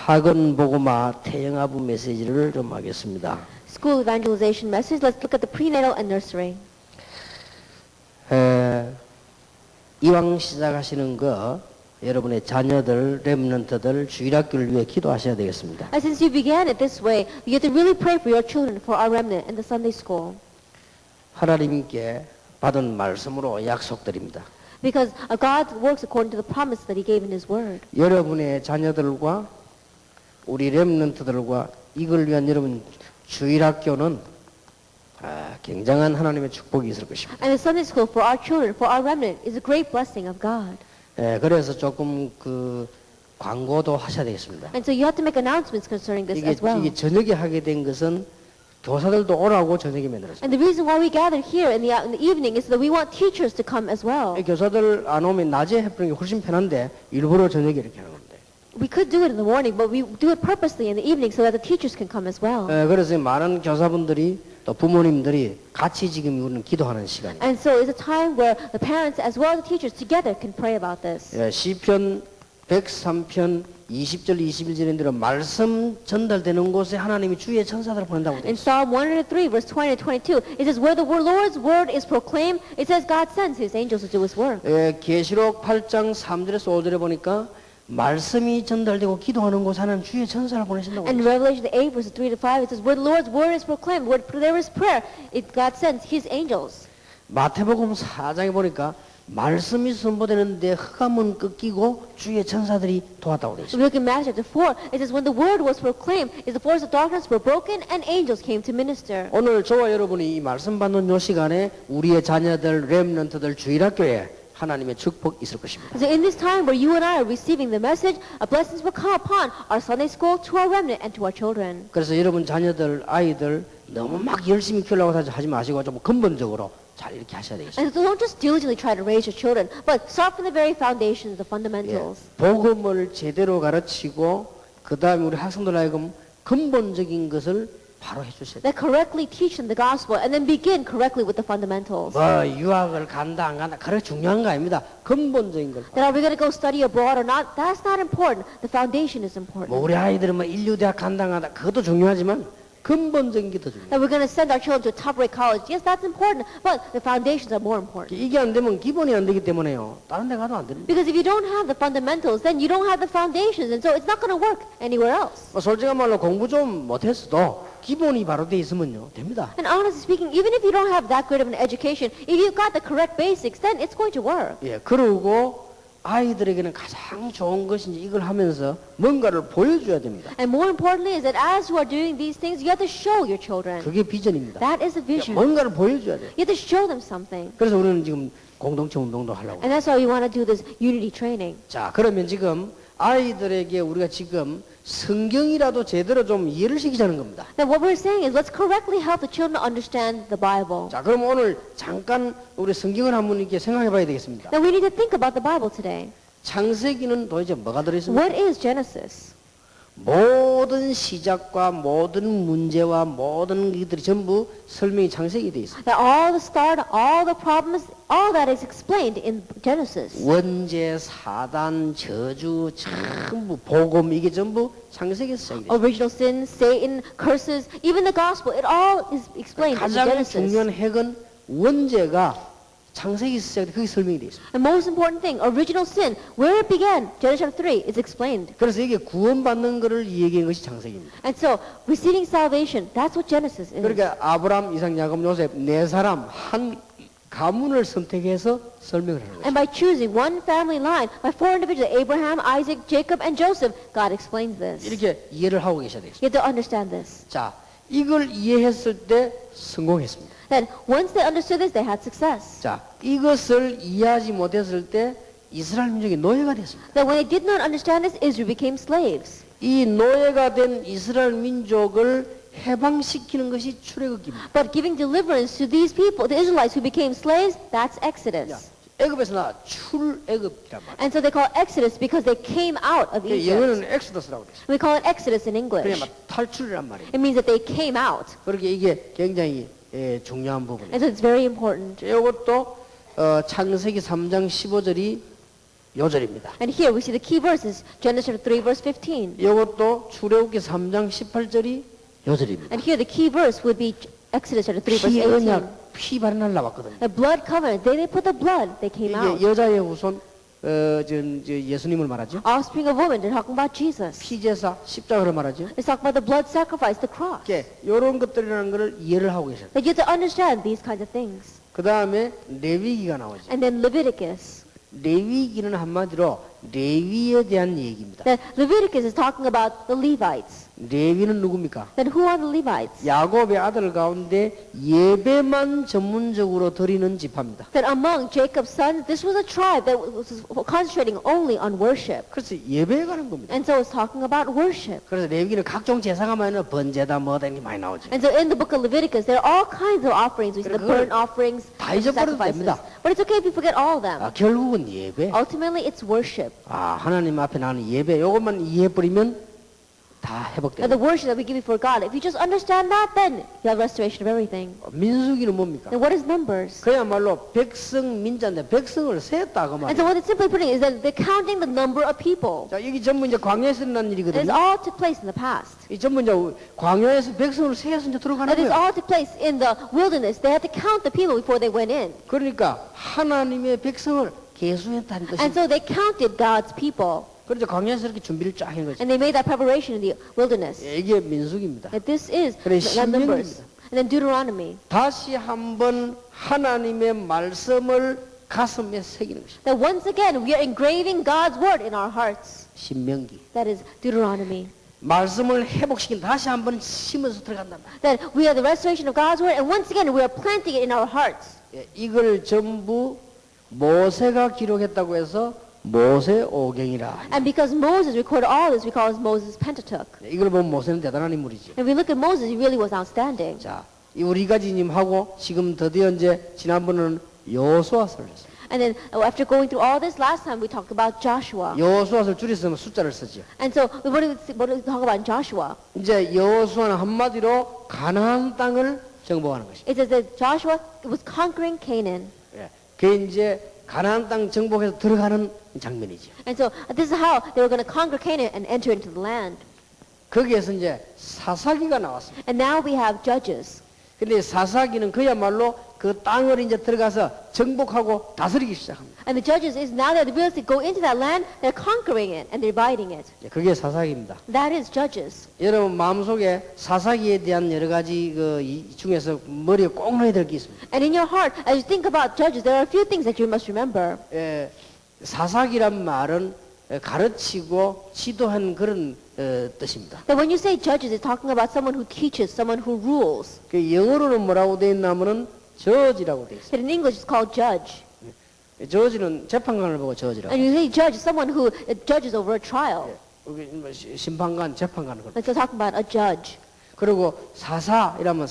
학원 복음화 태영아부 메시지를 좀 하겠습니다. School evangelization message. Let's look at the prenatal and nursery. 이왕 시작하시는 거 여러분의 자녀들, 렘넌트들, 주일학교를 위해 기도하셔야 되겠습니다. And since you began it this way, you have to really pray for your children, for our remnant and the Sunday school. 하나님께 받은 말씀으로 약속드립니다. Because God works according to the promise that He gave in His Word. 여러분의 자녀들과 우리 렘넌트들과 이걸 위한 여러분 주일학교는 굉장한 하나님의 축복이 있을 것입니다. And the Sunday school for our children, for our remnant, is a great blessing of God. 그래서 조금 그 광고도 하셔야 되겠습니다. And so you have to make announcements concerning this as well. 이게 저녁에 하게 된 것은 교사들도 오라고 저녁에 만들었습니다. And the reason why we gather here in the evening is that we want teachers to come as well. 교사들 안 오면 낮에 해보는 게 훨씬 편한데 일부러 저녁에 이렇게 하는 겁니다. We could do it in the morning, but we do it purposely in the evening so that the teachers can come as well. 그래서 많은 교사분들이 또 부모님들이 같이 지금 우리는 기도하는 시간이에요. And so it's a time where the parents as well as the teachers together can pray about this. 시편 103편 20절 21절에 들어 말씀 전달되는 곳에 하나님이 주의 천사들을 보낸다고 되어 In 있어요. Psalm 103 verse 20 and 22, it says where the Lord's word is proclaimed, it says God sends His angels to do His work. 계시록 8장 3절에서 5절에 보니까 말씀이 전달되고 기도하는 곳에 하나님 주의 천사를 보내신다고. And Revelation 8 verses 3 to 5, it says where the Lord's word is proclaimed, where there is prayer, God sends His angels. 마태복음 4장에 보니까 말씀이 선포되는데 흑암은 꺾이고 주의 천사들이 도왔다고 되어 If we 있습니다. look in Matthew chapter 4, it says when the word was proclaimed, the forces of darkness were broken and angels came to minister. 오늘 저와 여러분이 이 말씀 받는 요 시간에 우리의 자녀들, 렘넌트들 주일학교에 하나님의 축복 있을 것입니다. So in this time where you and I are receiving the message, a blessings will come upon our Sunday school, to our remnant, and to our children. 그래서 여러분 자녀들, 아이들 너무 막 열심히 키우려고 하지 마시고 좀 근본적으로 잘 이렇게 하셔야 되겠습니다. And so don't just diligently try to raise your children, but start from the very foundations, the fundamentals. 복음을 제대로 가르치고 그 다음에 우리 학생들 하여금 근본적인 것을 바로 해주셔야 돼요. That correctly teach them the gospel, and then begin correctly with the fundamentals. 뭐 유학을 간다 안 간다 그래 중요한 거 아닙니다. 근본적인 걸. That are we going to go study abroad or not? That's not important. The foundation is 뭐 important. 우리 아이들은 뭐 인류대학 간다 안 간다 그것도 중요하지만 근본적인 게 더 중요해요. That we're going to send our children to a top-rate college. Yes, that's important, but the foundations are more important. 이게 안 되면 기본이 안 되기 때문에요. 다른 데 가도 안 됩니다. Because if you don't have the fundamentals, then you don't have the foundations, and so it's not going to work anywhere else. 뭐 솔직한 말로 공부 좀 못했어도 기본이 바로 돼 있으면요 됩니다. And honestly speaking, even if you don't have that great of an education, if you've got the correct basics, then it's going to work. 그리고 아이들에게는 가장 좋은 것이 이걸 하면서 뭔가를 보여줘야 됩니다. And more importantly is that as you are doing these things, you have to show your children. 그게 비전입니다. That is the vision. 뭔가를 보여줘야 돼요. You have to show them something. 그래서 우리는 지금 공동체 운동도 하려고. And that's why we want to do this unity training. 자, 그러면 지금 아이들에게 우리가 지금 성경이라도 제대로 좀 이해를 시키자는 겁니다. Now what we're saying is let's correctly help the children understand the Bible. 자, 그럼 오늘 잠깐 우리 성경을 한번 이렇게 생각해 봐야 되겠습니다. Now we need to think about the Bible today. 창세기는 도대체 뭐가 들어있습니까? What is Genesis? 모든 시작과 모든 문제와 모든 것들이 전부 설명이 창세기에 되어 있습니다. That all the start, all the problems, all that is explained in Genesis. 원죄, 사단, 저주, 전부 복음 이게 전부 창세기에서 시작이 돼요. Original sin, Satan, curses, even the gospel, it all is explained in 가장 Genesis. 중요한 핵은 원죄가 창세기에서 시작돼 거기 설명이 되어 있습니다. The most important thing, original sin, where it began, Genesis chapter 3, is explained. 그래서 이게 구원받는 것을 얘기한 것이 창세기입니다. And so, receiving salvation, that's what Genesis is. 그러니까 아브람, 이삭, 야곱, 요셉 네 사람 한 가문을 선택해서 설명을 하는 거예요. And by choosing one family line, by four individuals, Abraham, Isaac, Jacob, and Joseph, God explains this. 이렇게 이해를 하고 계셔야 되겠습니다. You have to understand this. 자, 이걸 이해했을 때 성공했습니다. Then, once they understood this, they had success. 자, 이것을 이해하지 못했을 때 이스라엘 민족이 노예가 됐습니다. That when they did not understand this, Israel became slaves. 이 노예가 된 이스라엘 민족을 해방시키는 것이 출애굽기입니다. But giving deliverance to these people, the Israelites who became slaves, that's Exodus. 애굽에서 나 출애굽이란 말이에요. And so they call it Exodus because they came out of Egypt. 영어는 엑스더스라고 돼요. We call it Exodus in 그냥 English. 막 탈출이란 말이에요. It means that they came out. 그렇게 이게 굉장히 중요한 부분이에요. And so it's very important. 이것도 창세기 3장 15절이 요절입니다. And here we see the key verses, Genesis 3 verse 15. 이것도 출애굽기 3장 18절이 요절입니다. And here the key verse would be Exodus 3 verse 피 18. 언약, 피 발날 나왔거든요. The blood covenant, they put the blood, they came out. 이게 여자의 후손 저 예수님을 말하죠. Offspring of woman, they're talking about Jesus. 피제사 십자가를 말하죠. They talk about the blood sacrifice, the cross. 이런 것들이라는 것을 이해를 하고 계셔요. That you have to understand these kinds of things. 그 다음에 레위기가 나오죠. And then Leviticus. 레위기는 한마디로 레위에 대한 얘기입니다. That Leviticus is talking about the Levites. 레위는 누굽니까? Then who are the Levites? 야곱의 아들 가운데 예배만 전문적으로 드리는 지파입니다. That among Jacob's sons, this was a tribe that was concentrating only on worship. 그래서 예배에 가는 겁니다. And so it's talking about worship. 그래서 레위기는 각종 제사가 많이 나와 번제다 뭐다 이런 게 많이 나오죠. And so in the book of Leviticus, there are all kinds of offerings. We see the 그걸 burnt offerings, 다 and 잊어버려도 sacrifices. 됩니다. But it's okay if you forget all of them. 결국은 예배. Ultimately, it's worship. 하나님 앞에 나는 예배. 요것만 이해해버리면 다 And 회복됩니다. the worship that we give before God, if you just understand that, then you have restoration of everything. 민수기는 뭡니까? And what is Numbers? 그야말로 백성 민자인데 백성을 세었다 그 And so 말이에요. what it's simply putting is that they're counting the number of people. 자, 여기 전부 이제 광야에서 일어난 And it's 일이거든요. all took place in the past. 이 전부 이제 광야에서 백성을 세어서 이제 들어가는 That is 거예요. all took place in the wilderness. They had to count the people before they went in. 그러니까 하나님의 백성을 계수했다는 And 뜻입니다. so they counted God's people. 그래서 광야에서 이렇게 준비를 쫙 한 거죠. And they made that preparation in the wilderness. 이게 민수기입니다. That this is 그래, not Numbers. 신명기입니다. And then Deuteronomy. 다시 한번 하나님의 말씀을 가슴에 새기는 것입니다. That once again we are engraving God's word in our hearts. 신명기. That is Deuteronomy. 말씀을 회복시킨 다시 한번 심어서 들어간단 말이에요. That we are the restoration of God's word, and once again we are planting it in our hearts. 이걸 전부 모세가 기록했다고 해서 모세오경이라. And because Moses recorded all this, we call it Moses' Pentateuch. 이걸 보면 모세는 대단한 인물이죠. If we look at Moses, he really was outstanding. 자, 이 우리 가지님하고 지금 드디어 이제 지난번에는 여호수아서를 했습니다. And then after going through all this, last time we talked about Joshua. 여호수아서를 줄여서 숫자를 쓰죠. And so what do we talk about in Joshua? 이제 여호수아는 한마디로 가나안 땅을 정복하는 것입니다. It says that Joshua was conquering Canaan. 그게 이제 가나안 땅 정복해서 들어가는 장면이죠. And so this is how they were going to conquer Canaan and enter into the land. 거기에서 이제 사사기가 나왔습니다. And now we have Judges. 근데 사사기는 그야말로 그 땅을 이제 들어가서 정복하고 다스리기 시작합니다. And the Judges is now that the ability to go into that land, they're conquering it and they're dividing it. 그게 사사기입니다. That is Judges. 여러분 마음속에 사사기에 대한 여러 가지 이 중에서 머리에 꼭 넣어야 될 게 있습니다. And in your heart, as you think about Judges, there are a few things that you must remember. 사사기란 말은 가르치고 지도한 그런 뜻입니다. That when you say Judges, it's talking about someone who teaches, someone who rules. 그 영어로는 뭐라고 되어 있냐면은 저지라고 되어 있어요. But in English, it's called judge. 저지는 재판관을 보고 저지라고. And you say judge, someone who judges over a trial. 심판관, 재판관 그런. And so talking about a judge. 그리고 사사이라면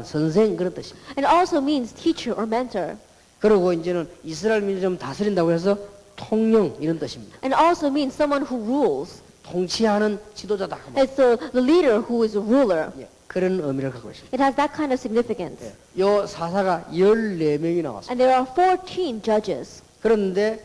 선생 그런 뜻입니다. And it also means teacher or mentor. 그리고 이제는 이스라엘 민족을 좀 다스린다고 해서 통령 이런 뜻입니다. And it also means someone who rules. 통치하는 지도자다. It's the leader who is a ruler. 그런 의미를 갖고 있습니다. It has that kind of significance. 요 사사가 14명이 나왔습니다. And there are 14 judges. 그런데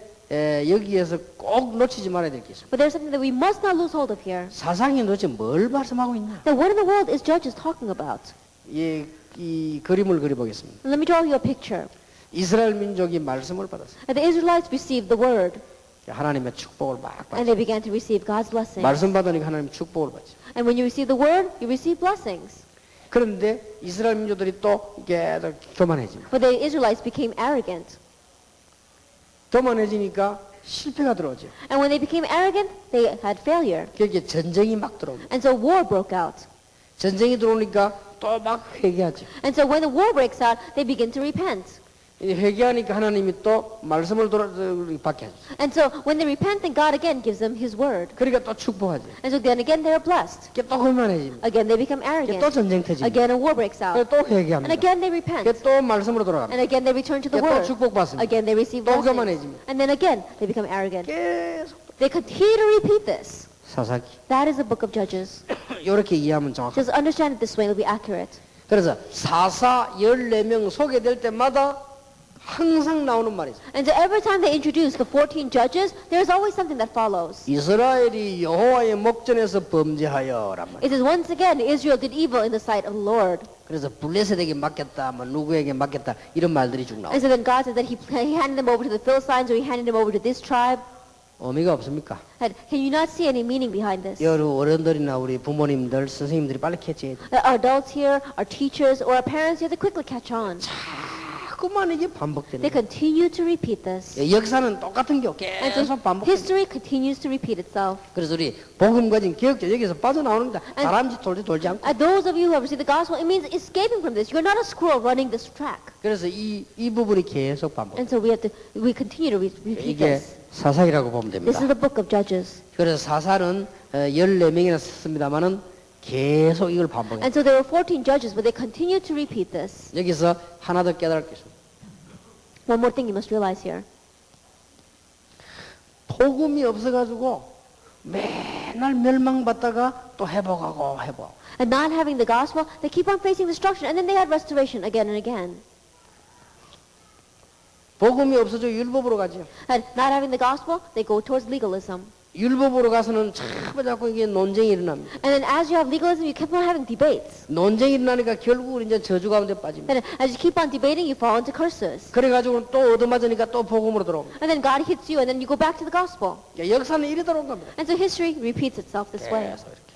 여기에서 꼭 놓치지 말아야 될 게 있습니다. But there's something that we must not lose hold of here. 사상이 도대체 뭘 말씀하고 있나? That what in the world is Judges talking about? 이 그림을 그려보겠습니다. Let me draw you a picture. 이스라엘 민족이 말씀을 받았어요. And the Israelites received the word. 하나님의 축복을 막 And 받죠. they began to receive God's blessing. 말씀 받으니까 하나님 축복을 받죠. And when you receive the word, you receive blessings. 그런데 이스라엘 민족들이 또 계속 교만해집니다. But the Israelites became arrogant. 교만해지니까 실패가 들어오죠. And when they became arrogant, they had failure. 그게 전쟁이 막 들어옵니다. And so war broke out. 전쟁이 들어오니까 또 막 회개하죠. And so when the war breaks out, they begin to repent. 이 회개하니까 하나님이 또 말씀을 받게 하죠. And so when they repent, then God again gives them His word. 그러니까 또 축복하죠. And so then again they are blessed. 그게 또 교만해집니다. Again they become 그게 arrogant. 또 전쟁 터집니다. Again a war breaks out. 그래서 또 And 회개합니다. again they 그게 repent. 또 말씀으로 돌아갑니다. And again they return to the 그게 또 word. 축복받습니다. Again they receive 또 blessings. 교만해집니다. And then again they become arrogant. 계속 They continue to repeat this. 사사기. That is the book of Judges. 이렇게 이해하면 정확합니다. Just understand it this way, it'll be accurate. 그래서 사사 14명 소개될 때마다 항상 나오는 말이 있어요. And so every time they introduce the 14 judges, there's always something that follows. 이스라엘이 여호와의 목전에서 범죄하여란 말. It says, once again, Israel did evil in the sight of the Lord. 그래서 블레셋에게 맡겼다, 뭐 누구에게 맡겼다 이런 말들이 쭉 나와. And so then God says that he handed them over to the Philistines, or he handed them over to this tribe. 의미가 없습니까? And can you not see any meaning behind this? 여러 어른들이나 우리 부모님들, 선생님들이 빨리 캐치해야 돼. Our adults here, our teachers, or our parents, you have to quickly catch on. 자꾸만 이게 반복되는 They 거예요. continue to repeat this. 역사는 똑같은 게 And so 계속 반복되는 거예요. history continues to repeat itself. 그래서 우리 복음 가진 기억자 여기서 빠져나오는 겁니다. 다람쥐 돌지 않고. And those of you who have received the gospel, it means escaping from this. You're not a squirrel running this track. 그래서 이 부분이 계속 반복. And so we continue to repeat 이게 this. 사사기라고 보면 This 됩니다. is the book of Judges. 그래서 사사는 14명이나 썼습니다만은 계속 이걸 반복해요. And so there were 14 judges, but they continue to repeat this. 여기서 하나 더 깨달을 게 있습니다. One more thing you must realize here. 복음이 없어가지고 맨날 멸망받다가 또 회복하고. And not having the gospel, they keep on facing destruction, and then they had restoration again and again. 복음이 없어져 율법으로 가죠. And not having the gospel, they go towards legalism. 율법으로 가서는 자꾸 이게 논쟁이 일어납니다. And then as you have legalism, you keep on having debates. 논쟁이 일어나니까 결국은 이제 저주 가운데 빠집니다. And as you keep on debating, you fall into curses. 그래가지고 또 얻어맞으니까 또 복음으로 들어옵니다. And then God hits you, and then you go back to the gospel. 역사는 이리 들어온 겁니다. And so history repeats itself this way. 계속 이렇게.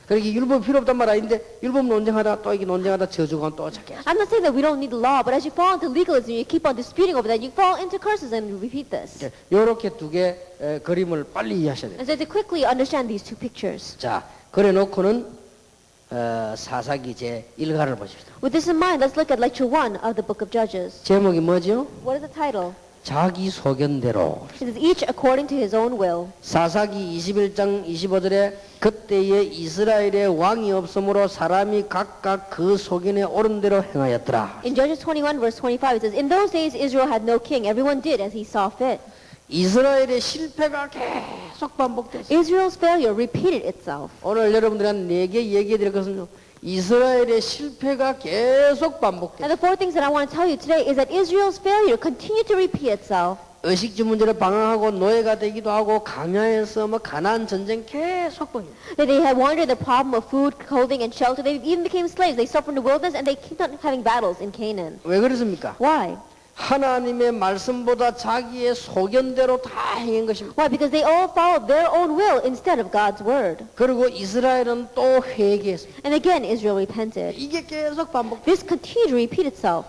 그러니까 율법이 필요 없단 말 아닌데 율법 논쟁하다 또 이게 논쟁하다 저주가 또 찾게. I'm not saying that we don't need the law, but as you fall into legalism, you keep on disputing over that, you fall into curses and you repeat this. 이렇게 두 개 그림을 빨리 이해하셔야 돼요. And so to quickly understand these two pictures. 자, 그래 놓고는 사사기 제 1가를 보십시다. With this in mind, let's look at lecture 1 of the book of Judges. 제목이 뭐죠? What is the title? 자기 소견대로. It is each according to his own will. 사사기 21장 25절에 그때에 이스라엘에 왕이 없으므로 사람이 각각 그 소견에 옳은 대로 행하였더라. In Judges 21 verse 25, it says, In those days Israel had no king. Everyone did as he saw fit. 이스라엘의 실패가 계속 반복됐어요. Israel's failure repeated itself. 오늘 여러분들한 4개 얘기해 드릴 것은요. 이스라엘의 실패가 계속 반복돼요. And the four things that I want to tell you today is that Israel's failure continued to repeat itself. 의식주 문제를 방황하고 노예가 되기도 하고 강야에서 뭐 가나안 전쟁 계속 보여요. That they had wandered the problem of food, clothing, and shelter. They even became slaves. They suffered in the wilderness, and they kept on having battles in Canaan. 왜 그렇습니까? Why? 하나님의 말씀보다 자기의 소견대로 다 행한 것입니다. Why? Because they all followed their own will instead of God's word. 그리고 이스라엘은 또 회개했습니다. And again, Israel repented. 이게 계속 반복. This continued to repeat itself.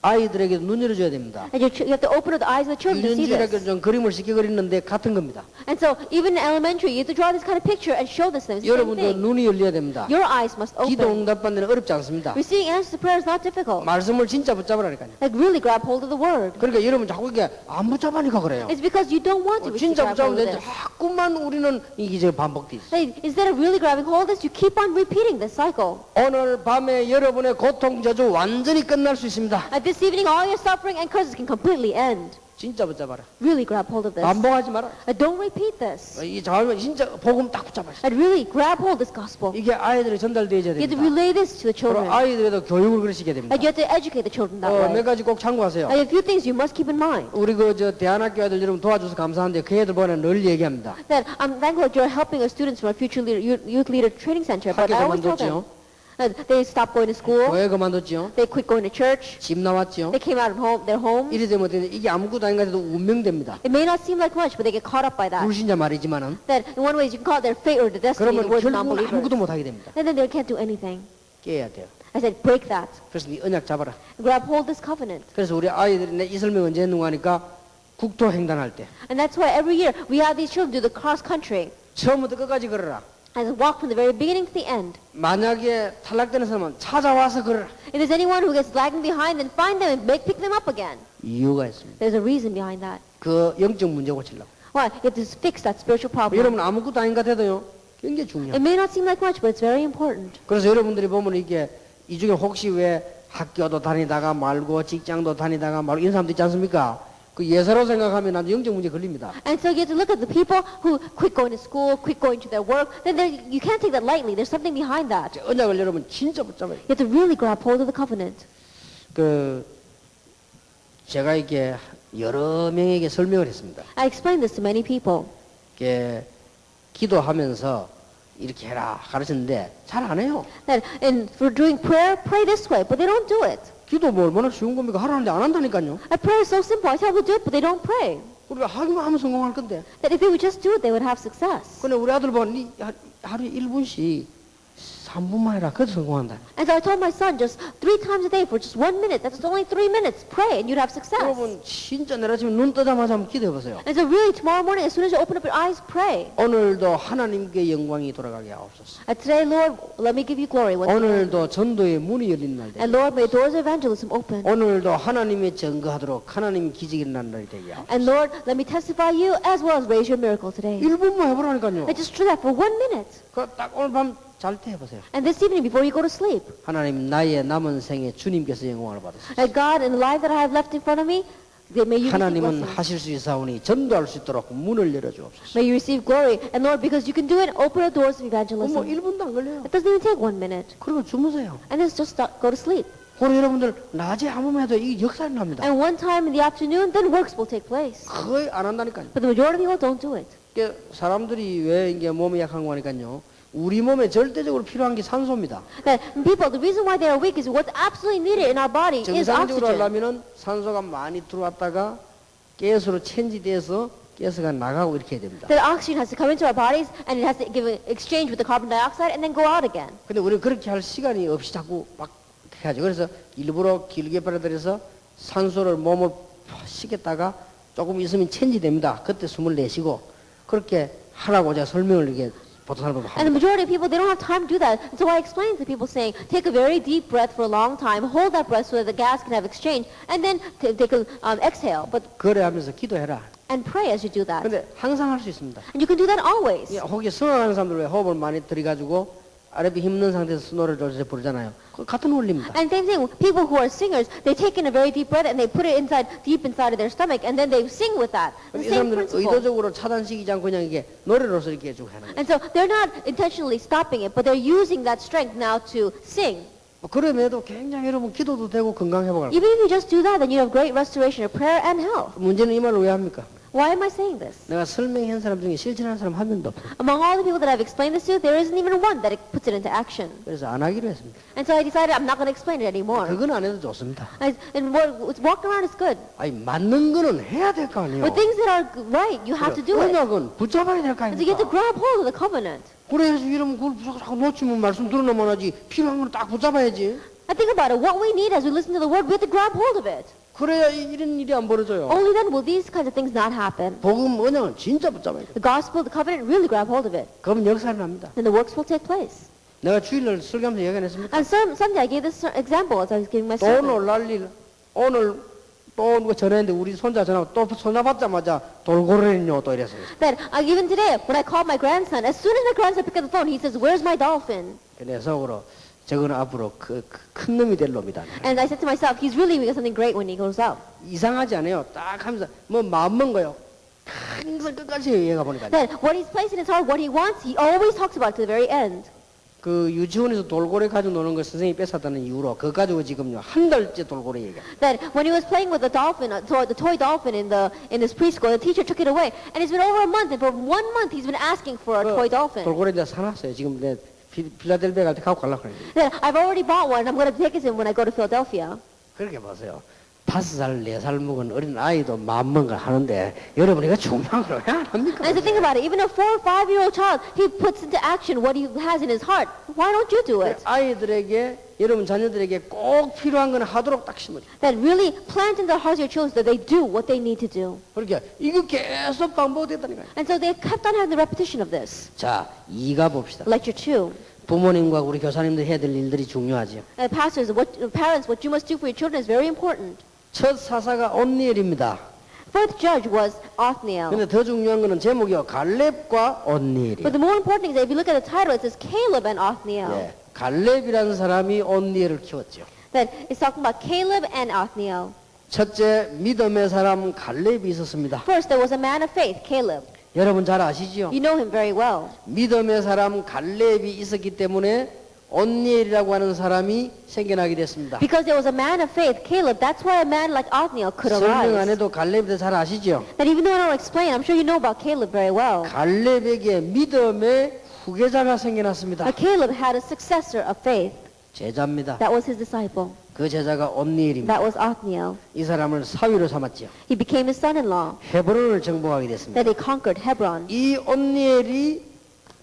아이들에게 눈 열어줘야 됩니다. And you have to open up the eyes of the children to see 유년지라고 this. 좀 그림을 쉽게 그리는데 같은 겁니다. And so, even in elementary, you have to draw this kind of picture and show this thing. It's the same 여러분도 thing. 눈이 열려야 됩니다. Your eyes must 기도 open. 응답받는 데는 어렵지 않습니다. Receiving answers to prayer is not difficult. 말씀을 진짜 붙잡으라니까요. Like really grab hold of the word. 그러니까 여러분 자꾸 이게 안 붙잡으니까 그래요. It's because you don't want to receive 진짜 grab hold of 붙잡으면 this. 자꾸만 우리는 이게 지금 반복돼 있어요. Hey, instead of really grabbing hold of this, you keep on repeating this cycle. 오늘 밤에 여러분의 고통 저주 완전히 끝날 수 있습니다. At this evening, all your suffering and curses can completely end. 진짜 붙잡아라. Really grab hold of this. 반복하지 마라. Don't repeat this. 이 자면 진짜 복음 딱 붙잡아라. And really grab hold of this gospel. 이게 아이들이 전달되어야 You have to 됩니다. relay this to the 그리고 children. 아이들에도 교육을 그러시게 됩니다. And you have to educate the children that way. 몇 가지 꼭 참고하세요. And a few things you must keep in mind. 우리 저 대안학교 아이들 여러분 도와줘서 감사한데 그 애들 보면 늘 얘기합니다. That I'm thankful that you're helping our students from our future leader, youth leader training center. But 학교 I always tell 그만뒀지요. them they stopped going to school. 교회 그만뒀지요. They quit going to church. 집 나왔지요. They came out of their home. 이래 되면 어떻게 이게 아무것도 아닌 것 같아도 운명됩니다. It may not seem like much, but they get caught up by that. 불신자 말이지만은 That in one way you can call it their fate or the destiny 그러면 of the words of 결국은 non-believers. 아무것도 못하게 됩니다. And then they can't do anything. 깨야 돼요. I said, break that. 그래서 네 언약 잡아라. Grab hold of this covenant. 그래서 우리 아이들이 내 이 설명 언제 했는가 하니까 국토 횡단할 때 And that's why every year we have these children do the cross country. 처음부터 끝까지 걸어라. And walk from the very beginning to the end. 만약에 탈락되는 사람은 찾아와서 걸어라. If there's anyone who gets lagging behind, then find them and pick them up again. 이유가 있습니다. There's a reason behind that. 그 영적 문제 고치려고. Why? You have to fix that spiritual problem. 여러분 아무것도 아닌 것 같아도요. 굉장히 It 중요해요. may not seem like much, but it's very important. 그래서 여러분들이 보면 이게 이 중에 혹시 왜 학교도 다니다가 말고 직장도 다니다가 말고 이런 사람도 있지 않습니까? 그 예사로 생각하면 나도 영적 문제 걸립니다. And so you have to look at the people who quit going to school, quit going to their work. Then you can't take that lightly. There's something behind that. 언약을 여러분 진짜 붙잡아요. You have to really grab hold of the covenant. 그 제가 이렇게 여러 명에게 설명을 했습니다. I explained this to many people. 이렇게 기도하면서 이렇게 해라 가르쳤는데 잘 안 해요. That for doing prayer, pray this way, but they don't do it. 기도 뭐 얼마나 쉬운 겁니까? 하라는데 안 한다니까요. A prayer is so simple. I tell them to do it, but they don't pray. 우리가 하기만 하면 성공할 건데. That if they would just do it, they would have success. 근데 우리 아들 보니 하루에 1분씩 3분만 해라. 그래도 성공한다. And so I told my son just 3 times a day for just 1 minute. That's only 3 minutes. Pray and you'd have success. 여러분 진짜 내일 아침에 눈 뜨자마자 한번 기도해 보세요. And so really tomorrow morning, as soon as you open up your eyes, pray. 오늘도 하나님께 영광이 돌아가게 하옵소서. Today, Lord, let me give you glory once again. 오늘도 전도의 문이 열린 날 되게. And Lord, may doors of evangelism open. 오늘도 하나님의 증거하도록 하나님 기적이 일어난 날이 되게 하옵소서. And Lord, let me testify you as well as raise your miracle today. 1분만 해보라니까요. Let's just do that for 1 minute. 딱 오늘 밤 잘 때 해보세요. And this evening before you go to sleep. 하나님 나의 남은 생에 주님께서 영광을 받으소서. That God, in the life that I have left in front of me, may you receive 하나님은 blessing. 하실 수 있사오니 전도할 수 있도록 문을 열어주옵소서. May you receive glory. And Lord, because you can do it, open the doors of 뭐 evangelism. 1분도 안 걸려요. It doesn't even take 1 minute. 그리고 주무세요. And then just go to sleep. 그리고 여러분들 낮에 한 번만 해도 이 역사는 납니다. And one time in the afternoon, then works will take place. 거의 안 한다니까요. But the majority of people don't do it. 이게 사람들이 왜 이게 몸이 약한 거니까요. 우리 몸에 절대적으로 필요한 게 산소입니다. That people, the reason why they are weak is what's absolutely needed in our body is 정상적으로 oxygen. 하려면은 산소가 많이 들어왔다가 가스로 체인지돼서 가스가 나가고 이렇게 해야 됩니다. That oxygen has to come into our bodies and it has to give an exchange with the carbon dioxide and then go out again. 근데 우리 그렇게 할 시간이 없이 자꾸 막 해야죠. 그래서 일부러 길게 빨아들여서 산소를 몸을 쉬겠다가 조금 있으면 체인지됩니다. 그때 숨을 내쉬고 그렇게 하라고 제가 설명을 이렇게 보통 사람들 And the majority of people, they don't have time to do that. And so I explain to people saying, take a very deep breath for a long time, hold that breath so that the gas can have exchange, and then take a exhale. But 그래 하면서 기도해라. and pray as you do that. 근데 항상 할 수 있습니다. And you can do that always. 혹시 성악하는 사람들 왜 호흡을 많이 들이가지고 아랫배 힘든 상태에서 스노를 조절해 부르잖아요. 그 같은 원리입니다. And same thing, people who are singers, they take in a very deep breath and they put it inside, deep inside of their stomach, and then they sing with that. The 이 same 사람들은 principle. 의도적으로 차단시키지 않고 그냥 이게 노래로서 이렇게 쭉 하는 거예요. And so they're not intentionally stopping it, but they're using that strength now to sing. 그럼에도 굉장히 여러분 기도도 되고 건강회복할 거예요. Even if you just do that, then you have great restoration of prayer and health. 문제는 이 말을 왜 합니까? Why am I saying this? 내가 설명한 사람 중에 실천하는 사람 한 명도 없어요. Among all the people that I've explained this to, there isn't even one that puts it into action. 그래서 안 하기로 했습니다. And so I decided I'm not going to explain it anymore. 그건 안 해도 좋습니다. And walking around is good. 아니 맞는 거는 해야 될 거 아니에요. But things that are right, you have to do it. 언약은 붙잡아야 될 거 And so you have to 아닙니까? grab hold of the covenant. 그래서 이러면 그걸 자꾸 놓치면 말씀 들어놓으면 하지 필요한 건 딱 붙잡아야지. I think about it. What we need as we listen to the word, we have to grab hold of it. 그래야 이런 일이 안 벌어져요. Only then will these kinds of things not happen. 복음 언약은 진짜 붙잡아야 돼. The gospel, the covenant, really grab hold of it. 그러면 역사를 납니다. Then the works will take place. 내가 주일날 설교하면서 얘기했습니까? And Sunday I gave this example as I was giving my 또 sermon. 놀랄 일 오늘 또 누가 전화했는데 우리 손자 전화 또 전화 받자마자 돌고래는요 또 이랬어요. That even today, when I called my grandson, as soon as my grandson picked up the phone, he says, "Where's my dolphin?" 내 속으로 저거는 앞으로 큰 놈이 될 놈이다. And I said to myself, he's really going to something great when he grows up. 이상하지 않아요. 딱 하면서 뭐 마음 먹은 거요. 항상 끝까지 얘가 보니까 That what he's placed in his heart, what he wants, he always talks about it to the very end. 그 유치원에서 돌고래 가지고 노는 걸 선생님이 뺏었다는 이유로 그거 가지고 지금요 한 달째 돌고래 얘기야. That when he was playing with the dolphin, the toy dolphin in this preschool, the teacher took it away, and it's been over a month, and for 1 month he's been asking for a toy dolphin. 돌고래 내가 사놨어요. 지금 내 필라델피아 갈 때 갖고 가려고 그래요. That I've already bought one. I'm going to take it to him when I go to Philadelphia. 그렇게 보세요. 5살, 4살 먹은 어린 아이도 마음먹은 걸 하는데 여러분 이거 중요한 걸 왜 안 합니까? And so think about it. Even a 4 or 5-year-old child, he puts into action what he has in his heart. Why don't you do it? 아이들에게 여러분 자녀들에게 꼭 필요한 건 하도록 딱 심어줘. That really plant in the hearts of your children that they do what they need to do. 그러니까 이거 계속 반복됐다니까요. And so they kept on having the repetition of this. 자, 2가 봅시다. Lecture 2. 부모님과 우리 교사님들 해야 될 일들이 중요하죠. Parents, what you must do for your children is very important. 첫 사사가 온니엘입니다. First judge was Othniel. 근데 더 중요한 거는 제목이요. 갈렙과 온니엘이에요. But the more important thing is that if you look at the title, it says Caleb and Othniel. 예, 갈렙이라는 사람이 온니엘을 키웠죠. That it's talking about Caleb and Othniel. 첫째 믿음의 사람 갈렙이 있었습니다. First, there was a man of faith, Caleb. 여러분 잘 아시지요? You know him very well. 믿음의 사람 갈렙이 있었기 때문에 온니엘이라고 하는 사람이 생겨나게 됐습니다. Because there was a man of faith, Caleb, that's why a man like Othniel could 설명 안 arise. 해도 갈렙에 잘 아시죠? That even though I don't explain, I'm sure you know about Caleb very well. 갈렙에게 믿음의 후계자가 생겨났습니다. But Caleb had a successor of faith. 제자입니다. That was his disciple. 그 제자가 온니엘입니다. That was Othniel. 이 사람을 사위로 삼았죠. He became his son-in-law. 헤브론을 정복하게 됐습니다. That he conquered Hebron. 이 온니엘이